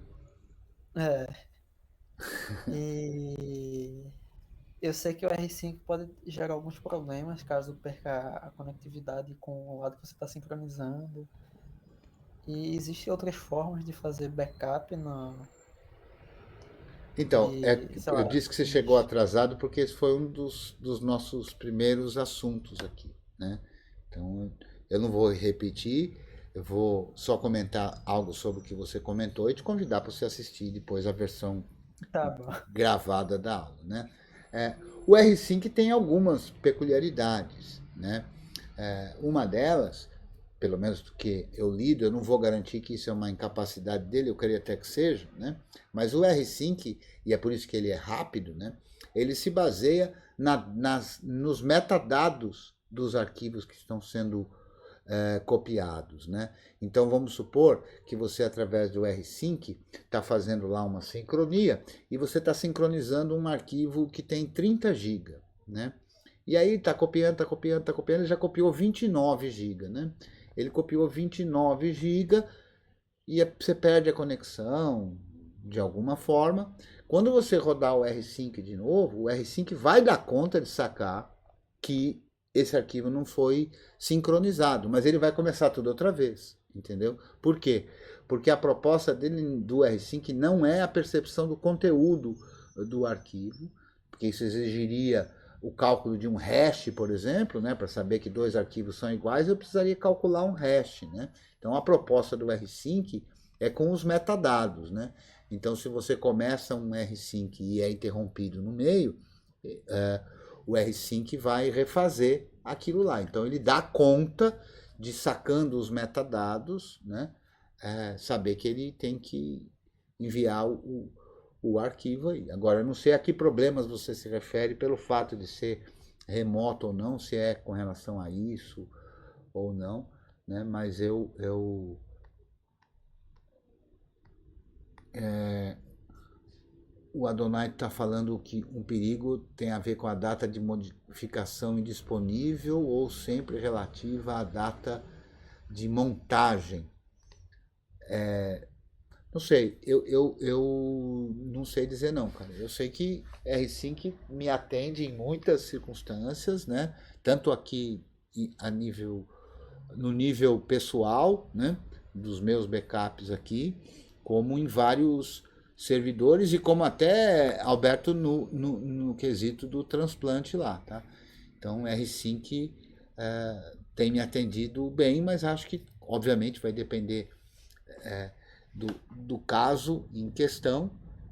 E eu sei que o R5 pode gerar alguns problemas caso perca a conectividade com o lado que você está sincronizando. E existem outras formas de fazer backup Então, sei eu lá, disse que você chegou atrasado porque esse foi um dos nossos primeiros assuntos aqui, né? Então, eu não vou repetir, eu vou só comentar algo sobre o que você comentou e te convidar para você assistir depois a versão Tá bom. gravada da aula, né? O R5 tem algumas peculiaridades, né? Uma delas pelo menos do que eu lido, eu não vou garantir que isso é uma incapacidade dele, eu queria até que seja, né? Mas o R-Sync, e é por isso que ele é rápido, né? Ele se baseia nos metadados dos arquivos que estão sendo copiados, né? Então vamos supor que você, através do R-Sync, está fazendo lá uma sincronia e você está sincronizando um arquivo que tem 30 GB, né? E aí está copiando, ele já copiou 29 GB, né? Ele copiou 29 GB e você perde a conexão de alguma forma. Quando você rodar o R-Sync de novo, o R-Sync vai dar conta de sacar que esse arquivo não foi sincronizado, mas ele vai começar tudo outra vez, entendeu? Por quê? Porque a proposta dele do R-Sync não é a percepção do conteúdo do arquivo, porque isso exigiria o cálculo de um hash, por exemplo, né? Para saber que dois arquivos são iguais, eu precisaria calcular um hash, né? Então a proposta do R-Sync é com os metadados, né? Então se você começa um R-Sync e é interrompido no meio, o R-Sync vai refazer aquilo lá. Então ele dá conta de, sacando os metadados, né? Saber que ele tem que enviar o arquivo aí. Agora, eu não sei a que problemas você se refere pelo fato de ser remoto ou não, se é com relação a isso ou não, né? Mas o Adonai está falando que um perigo tem a ver com a data de modificação indisponível ou sempre relativa à data de montagem. Não sei, eu não sei dizer não, cara. Eu sei que R-Sync me atende em muitas circunstâncias, né? Tanto aqui no nível pessoal, né? Dos meus backups aqui, como em vários servidores e como até, Alberto, no quesito do transplante lá, tá? Então, R-Sync tem me atendido bem, mas acho que, obviamente, vai depender do caso em questão,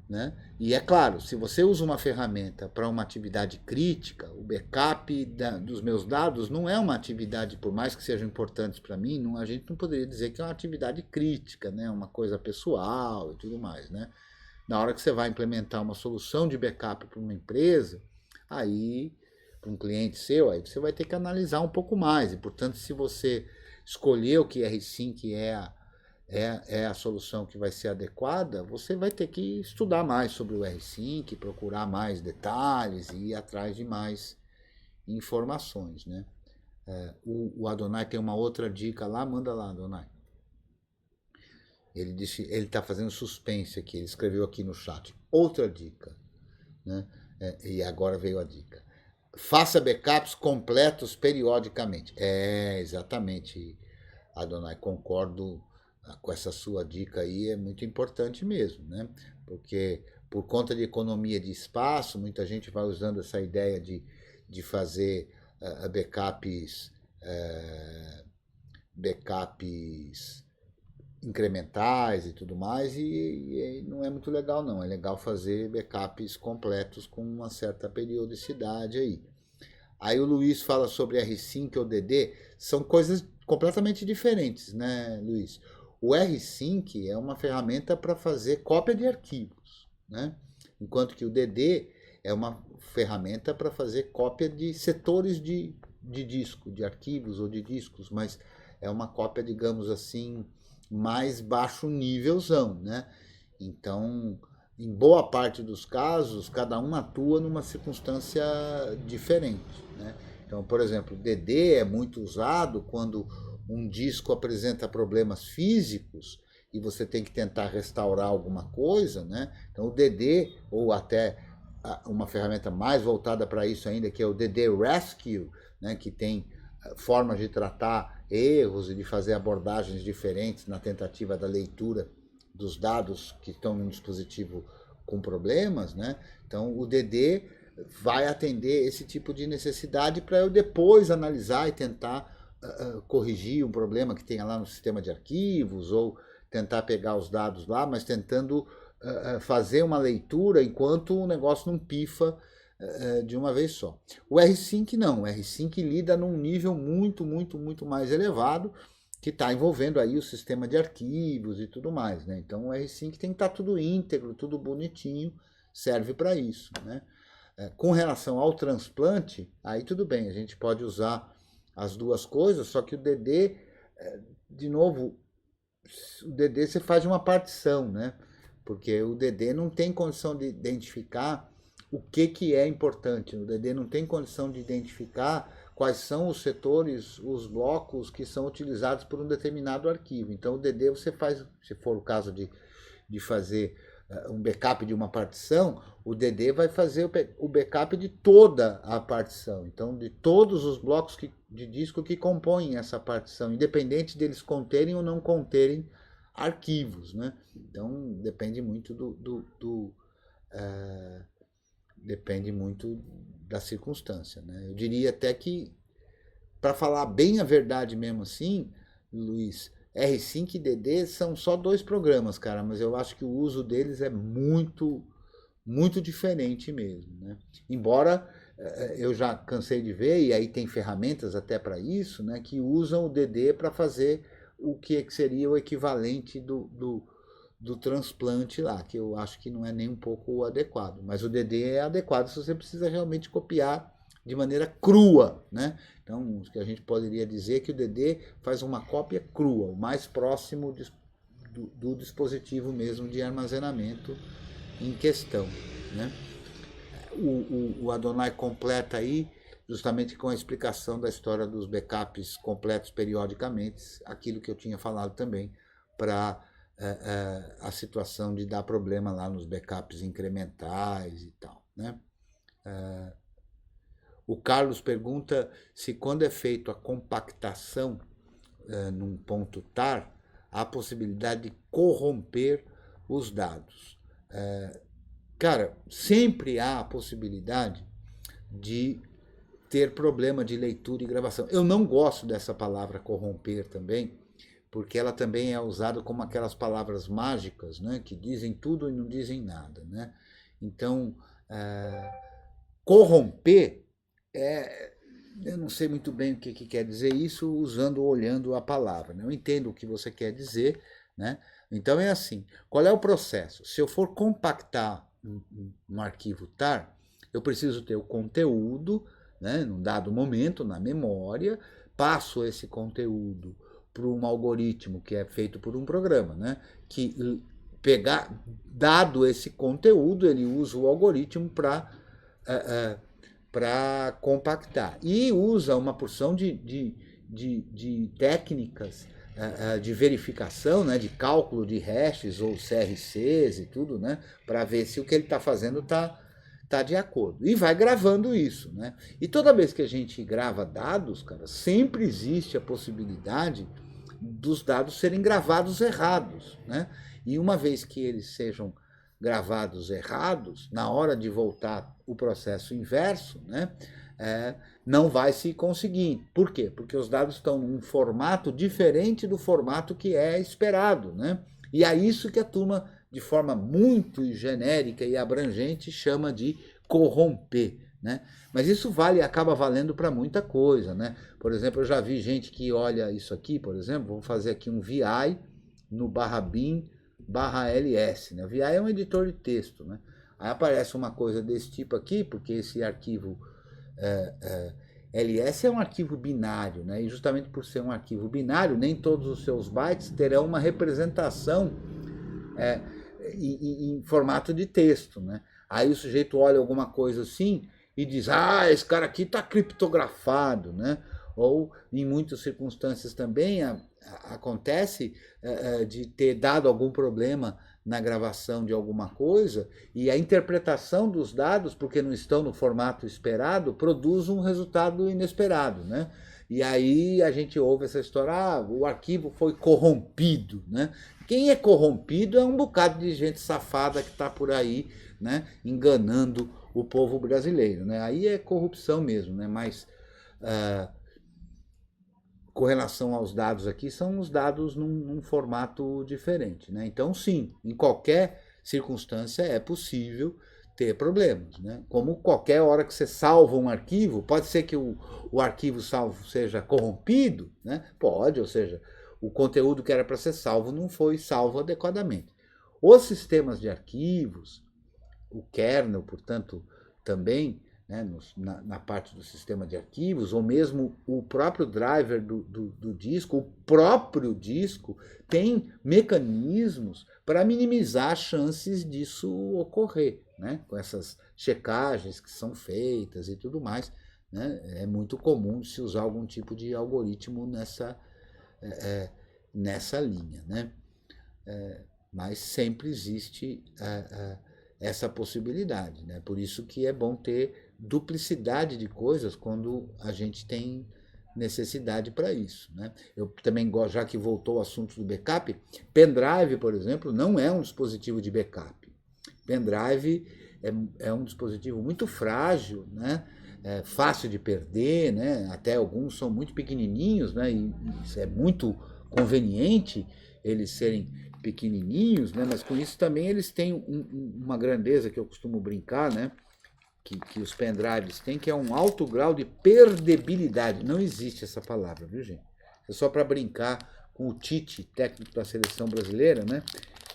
né? E é claro, se você usa uma ferramenta para uma atividade crítica, o backup dos meus dados não é uma atividade, por mais que sejam importantes para mim, a gente não poderia dizer que é uma atividade crítica, né? Uma coisa pessoal e tudo mais, né? Na hora que você vai implementar uma solução de backup para uma empresa, aí, para um cliente seu, aí você vai ter que analisar um pouco mais. E, portanto, se você escolheu que R-Sync é a solução que vai ser adequada, você vai ter que estudar mais sobre o R-Sync, procurar mais detalhes e ir atrás de mais informações, né? O Adonai tem uma outra dica lá, manda lá, Adonai. Ele está fazendo suspense aqui, ele escreveu aqui no chat. Outra dica, né? E agora veio a dica. Faça backups completos periodicamente. Exatamente, Adonai, concordo com essa sua dica aí, é muito importante mesmo, né? Porque por conta de economia de espaço, muita gente vai usando essa ideia de fazer backups incrementais e tudo mais, e não é muito legal não, é legal fazer backups completos com uma certa periodicidade aí. Aí o Luiz fala sobre R-Sync ou DD, são coisas completamente diferentes, né, Luiz? O R-Sync é uma ferramenta para fazer cópia de arquivos, né? Enquanto que o DD é uma ferramenta para fazer cópia de setores de disco, de arquivos ou de discos, mas é uma cópia, digamos assim, mais baixo nívelzão, né? Então, em boa parte dos casos, cada um atua numa circunstância diferente, né? Então, por exemplo, o DD é muito usado quando um disco apresenta problemas físicos e você tem que tentar restaurar alguma coisa, né? Então o DD, ou até uma ferramenta mais voltada para isso ainda, que é o DD Rescue, né? Que tem formas de tratar erros e de fazer abordagens diferentes na tentativa da leitura dos dados que estão num dispositivo com problemas, né? Então o DD vai atender esse tipo de necessidade para eu depois analisar e tentar corrigir um problema que tenha lá no sistema de arquivos, ou tentar pegar os dados lá, mas tentando fazer uma leitura enquanto o negócio não pifa de uma vez só. O R-Sync não, o R-Sync lida num nível muito, muito, muito mais elevado, que está envolvendo aí o sistema de arquivos e tudo mais, né? Então o R5 tem que estar tudo íntegro, tudo bonitinho, serve para isso, né? Com relação ao transplante, aí tudo bem, a gente pode usar as duas coisas, só que o DD, de novo, o DD você faz uma partição, né? Porque o DD não tem condição de identificar o que é importante, o DD não tem condição de identificar quais são os setores, os blocos que são utilizados por um determinado arquivo. Então o DD você faz, se for o caso de fazer um backup de uma partição, o DD vai fazer o backup de toda a partição, então de todos os blocos de disco que compõem essa partição, independente deles conterem ou não conterem arquivos, né? Então depende muito depende muito da circunstância, né? Eu diria até que, para falar bem a verdade mesmo assim, Luiz, R5 e DD são só 2 programas, cara, mas eu acho que o uso deles é muito, muito diferente mesmo, né? Embora eu já cansei de ver, e aí tem ferramentas até para isso, né, que usam o DD para fazer o que seria o equivalente do transplante lá, que eu acho que não é nem um pouco adequado. Mas o DD é adequado se você precisa realmente copiar de maneira crua, né? Então, o que a gente poderia dizer é que o DD faz uma cópia crua, o mais próximo do dispositivo mesmo de armazenamento em questão, né? O Adonai completa aí, justamente com a explicação da história dos backups completos periodicamente, aquilo que eu tinha falado também, para a situação de dar problema lá nos backups incrementais e tal, né? O Carlos pergunta se quando é feito a compactação num ponto tar, há a possibilidade de corromper os dados. Cara, sempre há a possibilidade de ter problema de leitura e gravação. Eu não gosto dessa palavra corromper também, porque ela também é usada como aquelas palavras mágicas, né, que dizem tudo e não dizem nada, né? Então, corromper eu não sei muito bem o que quer dizer isso olhando a palavra, né? Eu entendo o que você quer dizer, né? Então é assim, qual é o processo? Se eu for compactar um arquivo tar, eu preciso ter o conteúdo, né, num dado momento, na memória, passo esse conteúdo para um algoritmo que é feito por um programa, né, que dado esse conteúdo, ele usa o algoritmo para compactar. E usa uma porção de técnicas de verificação, né, de cálculo de hashes ou CRCs e tudo, né, para ver se o que ele está fazendo está de acordo. E vai gravando isso, né? E toda vez que a gente grava dados, cara, sempre existe a possibilidade dos dados serem gravados errados, né? E uma vez que eles sejam gravados errados, na hora de voltar o processo inverso, né, não vai se conseguir. Por quê? Porque os dados estão num formato diferente do formato que é esperado, né? E é isso que a turma, de forma muito genérica e abrangente, chama de corromper, né? Mas isso acaba valendo para muita coisa, né? Por exemplo, eu já vi gente que olha isso aqui, por exemplo, vou fazer aqui um VI no /bin/ls, né? O VI é um editor de texto, né? Aí aparece uma coisa desse tipo aqui, porque esse arquivo ls é um arquivo binário, né? E justamente por ser um arquivo binário, nem todos os seus bytes terão uma representação em formato de texto, né? Aí o sujeito olha alguma coisa assim e diz, esse cara aqui está criptografado, né? Ou em muitas circunstâncias também acontece de ter dado algum problema na gravação de alguma coisa e a interpretação dos dados, porque não estão no formato esperado, produz um resultado inesperado, né? E aí a gente ouve essa história, o arquivo foi corrompido, né? Quem é corrompido é um bocado de gente safada que está por aí, né, enganando o povo brasileiro, né? Aí é corrupção mesmo, né? Mas com relação aos dados aqui, são os dados num formato diferente, né? Então, sim, em qualquer circunstância é possível ter problemas, né? Como qualquer hora que você salva um arquivo, pode ser que o arquivo salvo seja corrompido, né? Pode, ou seja, o conteúdo que era para ser salvo não foi salvo adequadamente. Os sistemas de arquivos, o kernel, portanto, também, né, na parte do sistema de arquivos, ou mesmo o próprio driver do disco, o próprio disco tem mecanismos para minimizar as chances disso ocorrer, né, com essas checagens que são feitas e tudo mais. Né, é muito comum se usar algum tipo de algoritmo nessa linha. Né? Mas sempre existe essa possibilidade. Né? Por isso que é bom ter duplicidade de coisas quando a gente tem necessidade para isso. Né? Eu também gosto, já que voltou ao assunto do backup, pendrive, por exemplo, não é um dispositivo de backup. Pendrive é um dispositivo muito frágil, né? Fácil de perder, né? Até alguns são muito pequenininhos, né? E isso é muito conveniente eles serem pequenininhos, né? Mas com isso também eles têm uma grandeza que eu costumo brincar, né? Que os pendrives têm, que é um alto grau de perdebilidade. Não existe essa palavra, viu, gente? É só para brincar com o Tite, técnico da seleção brasileira, né?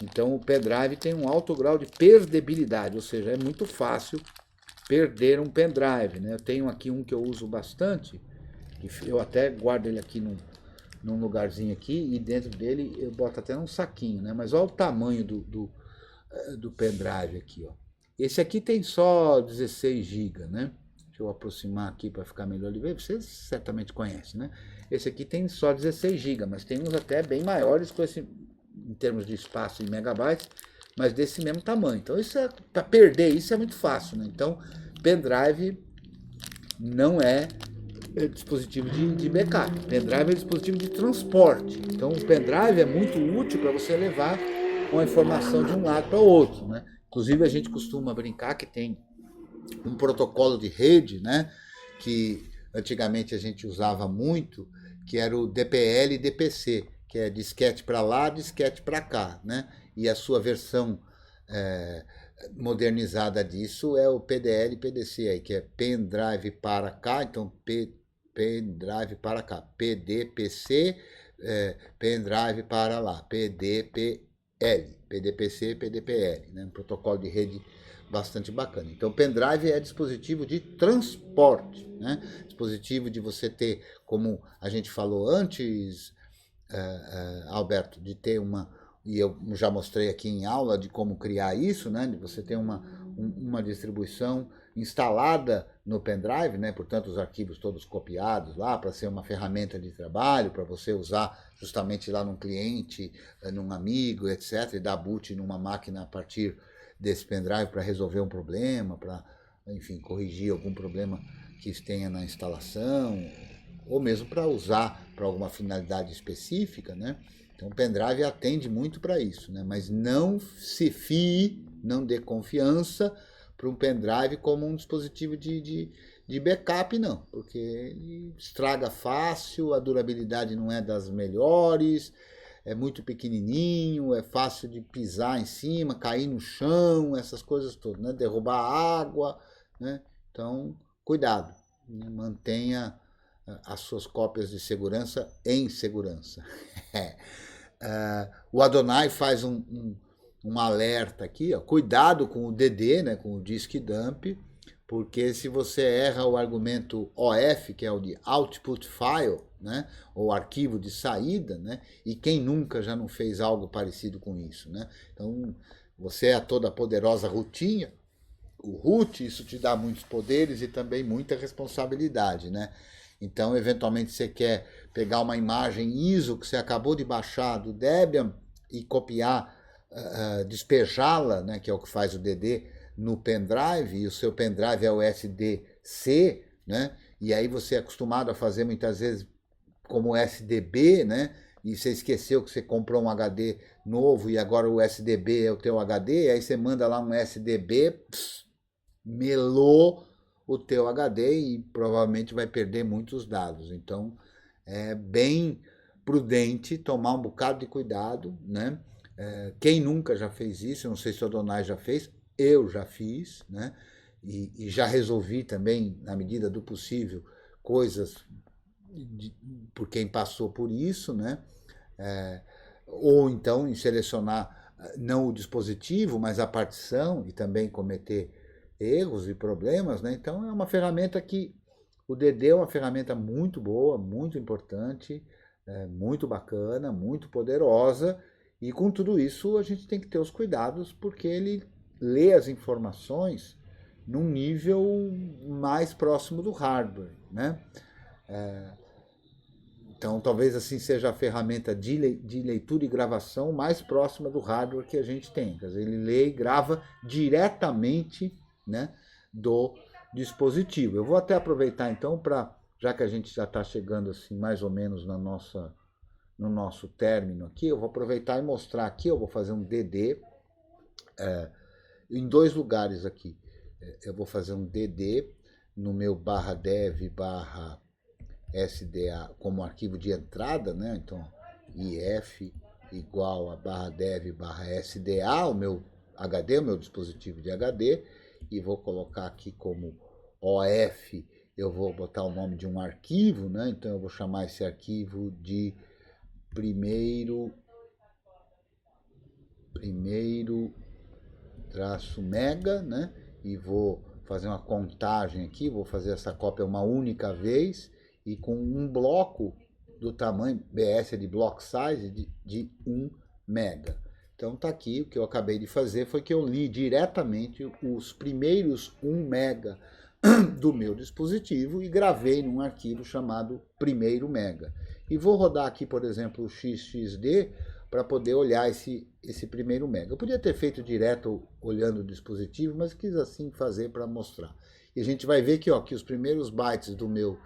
Então o pendrive tem um alto grau de perdebilidade, ou seja, é muito fácil perder um pendrive, né? Eu tenho aqui um que eu uso bastante, que eu até guardo ele aqui num lugarzinho aqui, e dentro dele eu boto até num saquinho, né? Mas olha o tamanho do pendrive aqui, ó. Esse aqui tem só 16 GB, né? Deixa eu aproximar aqui para ficar melhor de ver. Vocês certamente conhecem, né? Esse aqui tem só 16 GB, mas tem uns até bem maiores com esse, em termos de espaço em megabytes, mas desse mesmo tamanho. Então, isso para perder isso é muito fácil, né? Então, pendrive não é dispositivo de backup. Pendrive é dispositivo de transporte. Então, o pendrive é muito útil para você levar uma informação de um lado para o outro, né? Inclusive, a gente costuma brincar que tem um protocolo de rede, né? Que antigamente a gente usava muito, que era o DPL e DPC, que é disquete para lá, disquete para cá, né? E a sua versão modernizada disso é o PDL e PDC, aí, que é pendrive para cá, então pendrive para cá, PDPC, pendrive para lá, PDPC, PDPL, né? Um protocolo de rede bastante bacana. Então, pendrive é dispositivo de transporte, né? Dispositivo de você ter, como a gente falou antes, Alberto, de ter e eu já mostrei aqui em aula de como criar isso, né? De você ter uma distribuição instalada no pendrive, né? Portanto, os arquivos todos copiados lá para ser uma ferramenta de trabalho, para você usar justamente lá num cliente, num amigo, etc. E dar boot numa máquina a partir desse pendrive para resolver um problema, para, enfim, corrigir algum problema que tenha na instalação, ou mesmo para usar para alguma finalidade específica, né? Então, o pendrive atende muito para isso, né? Mas não se fie, não dê confiança para um pendrive como um dispositivo de backup, não, porque ele estraga fácil, a durabilidade não é das melhores, é muito pequenininho, é fácil de pisar em cima, cair no chão, essas coisas todas, né? Derrubar água, né? Então, cuidado, né? Mantenha as suas cópias de segurança em segurança. O Adonai faz um alerta aqui, ó, cuidado com o DD, né, com o disk dump, porque se você erra o argumento OF, que é o de output file, né, ou arquivo de saída, né, e quem nunca já não fez algo parecido com isso, né? Então, você é a toda poderosa root, o root, isso te dá muitos poderes e também muita responsabilidade, né? Então, eventualmente, você quer pegar uma imagem ISO que você acabou de baixar do Debian e copiar, despejá-la, né, que é o que faz o DD, no pendrive, e o seu pendrive é o SDC, né? E aí você é acostumado a fazer muitas vezes como SDB, né? E você esqueceu que você comprou um HD novo e agora o SDB é o teu HD, aí você manda lá um SDB, melou o teu HD e provavelmente vai perder muitos dados. Então, é bem prudente tomar um bocado de cuidado, né? Quem nunca já fez isso, eu não sei se o Adonai já fez, eu já fiz, né? E já resolvi também, na medida do possível, coisas por quem passou por isso, né? ou então em selecionar não o dispositivo, mas a partição e também cometer erros e problemas, né? Então é uma ferramenta que o DD é uma ferramenta muito boa, muito importante, muito bacana, muito poderosa, e com tudo isso a gente tem que ter os cuidados, porque ele lê as informações num nível mais próximo do hardware, né? Então talvez assim seja a ferramenta de leitura e gravação mais próxima do hardware que a gente tem. Quer dizer, ele lê e grava diretamente, né, do dispositivo. Eu vou até aproveitar então para, já que a gente já está chegando assim mais ou menos no nosso término aqui, eu vou aproveitar e mostrar aqui, eu vou fazer um DD em 2 lugares aqui. Eu vou fazer um DD no meu /dev /sda como arquivo de entrada, né? Então if igual a /dev /sda, o meu HD, o meu dispositivo de HD, e vou colocar aqui como OF, eu vou botar o nome de um arquivo, né? Então eu vou chamar esse arquivo de primeiro -mega, né? E vou fazer uma contagem aqui, vou fazer essa cópia uma única vez e com um bloco do tamanho, BS é de block size, de 1 mega. Então tá aqui, o que eu acabei de fazer foi que eu li diretamente os primeiros 1 mega do meu dispositivo e gravei num arquivo chamado primeiro mega. E vou rodar aqui, por exemplo, o XXD para poder olhar esse primeiro mega. Eu podia ter feito direto olhando o dispositivo, mas quis assim fazer para mostrar. E a gente vai ver que, ó, que os primeiros bytes do meu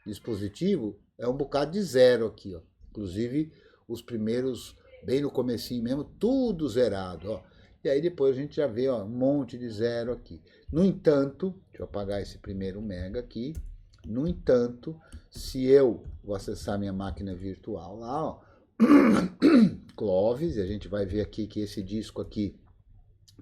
dispositivo é um bocado de zero aqui, ó. Inclusive os primeiros, bem no comecinho mesmo, tudo zerado, ó. E aí depois a gente já vê, ó, um monte de zero aqui. No entanto, deixa eu apagar esse primeiro mega aqui. No entanto, se eu vou acessar minha máquina virtual lá, ó, Clovis, e a gente vai ver aqui que esse disco aqui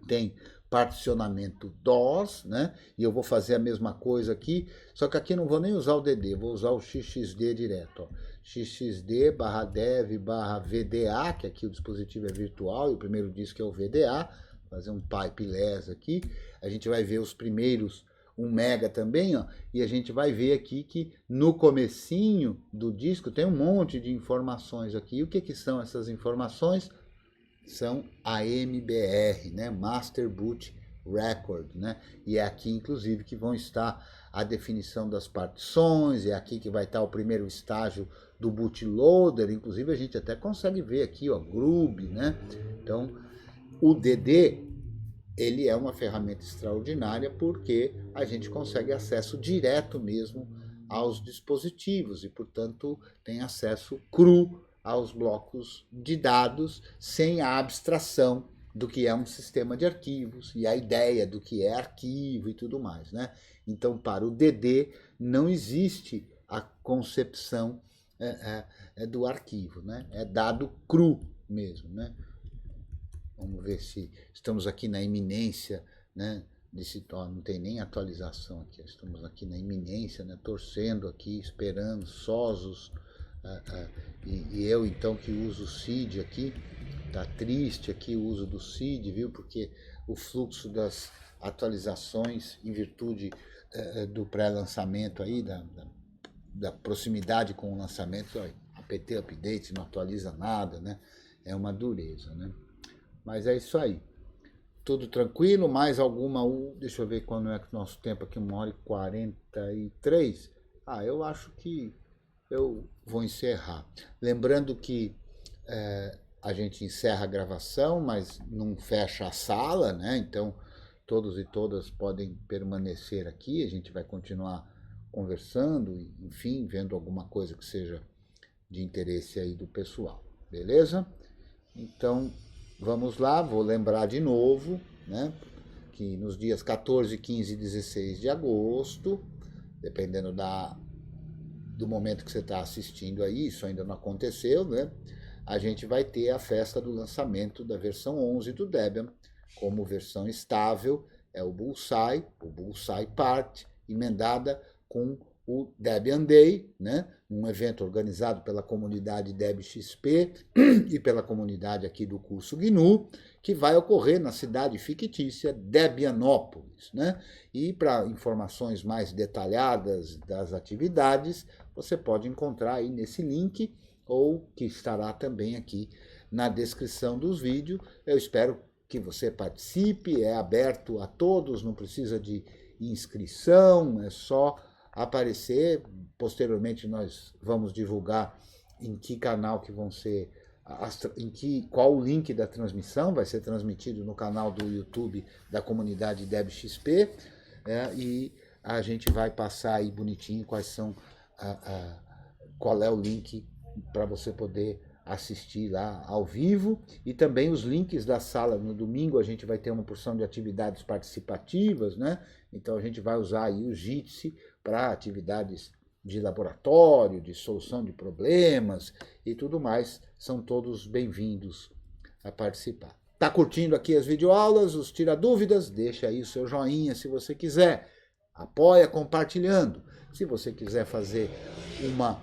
tem particionamento DOS, né? E eu vou fazer a mesma coisa aqui, só que aqui não vou nem usar o DD, vou usar o XXD direto, ó. XXD /dev /VDA, que aqui o dispositivo é virtual e o primeiro disco é o VDA, fazer um pipeless aqui, a gente vai ver os primeiros 1 mega também, ó, e a gente vai ver aqui que no comecinho do disco tem um monte de informações aqui. E o que são essas informações? São a MBR, né? Master Boot Record, né? E é aqui, inclusive, que vão estar a definição das partições, é aqui que vai estar o primeiro estágio do bootloader, inclusive a gente até consegue ver aqui, ó, Groove, né? Então, o DD, ele é uma ferramenta extraordinária porque a gente consegue acesso direto mesmo aos dispositivos e, portanto, tem acesso cru aos blocos de dados sem a abstração do que é um sistema de arquivos e a ideia do que é arquivo e tudo mais, né? Então, para o DD não existe a concepção do arquivo, né? É dado cru mesmo, né? Vamos ver se estamos aqui na iminência, né, não tem nem atualização aqui, estamos aqui na iminência, né, torcendo aqui, esperando, SOSUS, e eu então que uso o CID aqui, tá triste aqui o uso do CID, viu, porque o fluxo das atualizações em virtude do pré-lançamento aí, da proximidade com o lançamento, ó, apt update não atualiza nada, né, é uma dureza, né. Mas é isso aí. Tudo tranquilo? Mais alguma? Deixa eu ver quando é que o nosso tempo aqui, 1h43. Eu acho que eu vou encerrar. Lembrando que a gente encerra a gravação, mas não fecha a sala, né? Então, todos e todas podem permanecer aqui. A gente vai continuar conversando, enfim, vendo alguma coisa que seja de interesse aí do pessoal. Beleza? Então, vamos lá, vou lembrar de novo, né, que nos dias 14, 15 e 16 de agosto, dependendo do momento que você está assistindo aí, isso ainda não aconteceu, né, a gente vai ter a festa do lançamento da versão 11 do Debian, como versão estável, é o Bullseye Part, emendada com o Debian Day, né? Um evento organizado pela comunidade DebXP e pela comunidade aqui do curso GNU, que vai ocorrer na cidade fictícia Debianópolis, né? E para informações mais detalhadas das atividades, você pode encontrar aí nesse link, ou que estará também aqui na descrição dos vídeos. Eu espero que você participe, é aberto a todos, não precisa de inscrição, é só aparecer. Posteriormente nós vamos divulgar em que canal que vão ser, qual o link da transmissão, vai ser transmitido no canal do YouTube da comunidade DebXP, e a gente vai passar aí bonitinho quais são, qual é o link para você poder assistir lá ao vivo, e também os links da sala. No domingo a gente vai ter uma porção de atividades participativas, né? Então a gente vai usar aí o Jitsi para atividades de laboratório, de solução de problemas e tudo mais. São todos bem-vindos a participar. Tá curtindo aqui as videoaulas, os tira dúvidas? Deixa aí o seu joinha se você quiser. Apoia compartilhando. Se você quiser fazer uma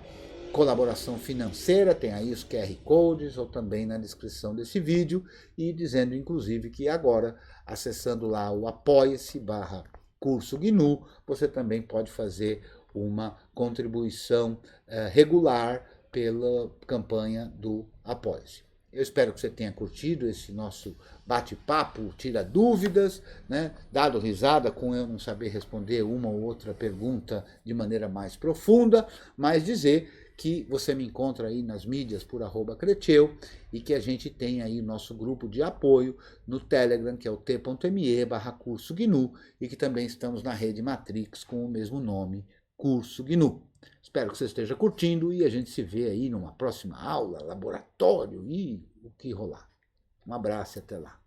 colaboração financeira, tem aí os QR Codes, ou também na descrição desse vídeo, e dizendo inclusive que agora, acessando lá o apoia-se/curso GNU, você também pode fazer uma contribuição regular pela campanha do Apoia-se. Eu espero que você tenha curtido esse nosso bate-papo, tira dúvidas, né? Dado risada com eu não saber responder uma ou outra pergunta de maneira mais profunda, mas dizer que você me encontra aí nas mídias por @Creteu, e que a gente tem aí nosso grupo de apoio no Telegram, que é o t.me/curso GNU, e que também estamos na rede Matrix com o mesmo nome, Curso GNU. Espero que você esteja curtindo, e a gente se vê aí numa próxima aula, laboratório e o que rolar. Um abraço e até lá.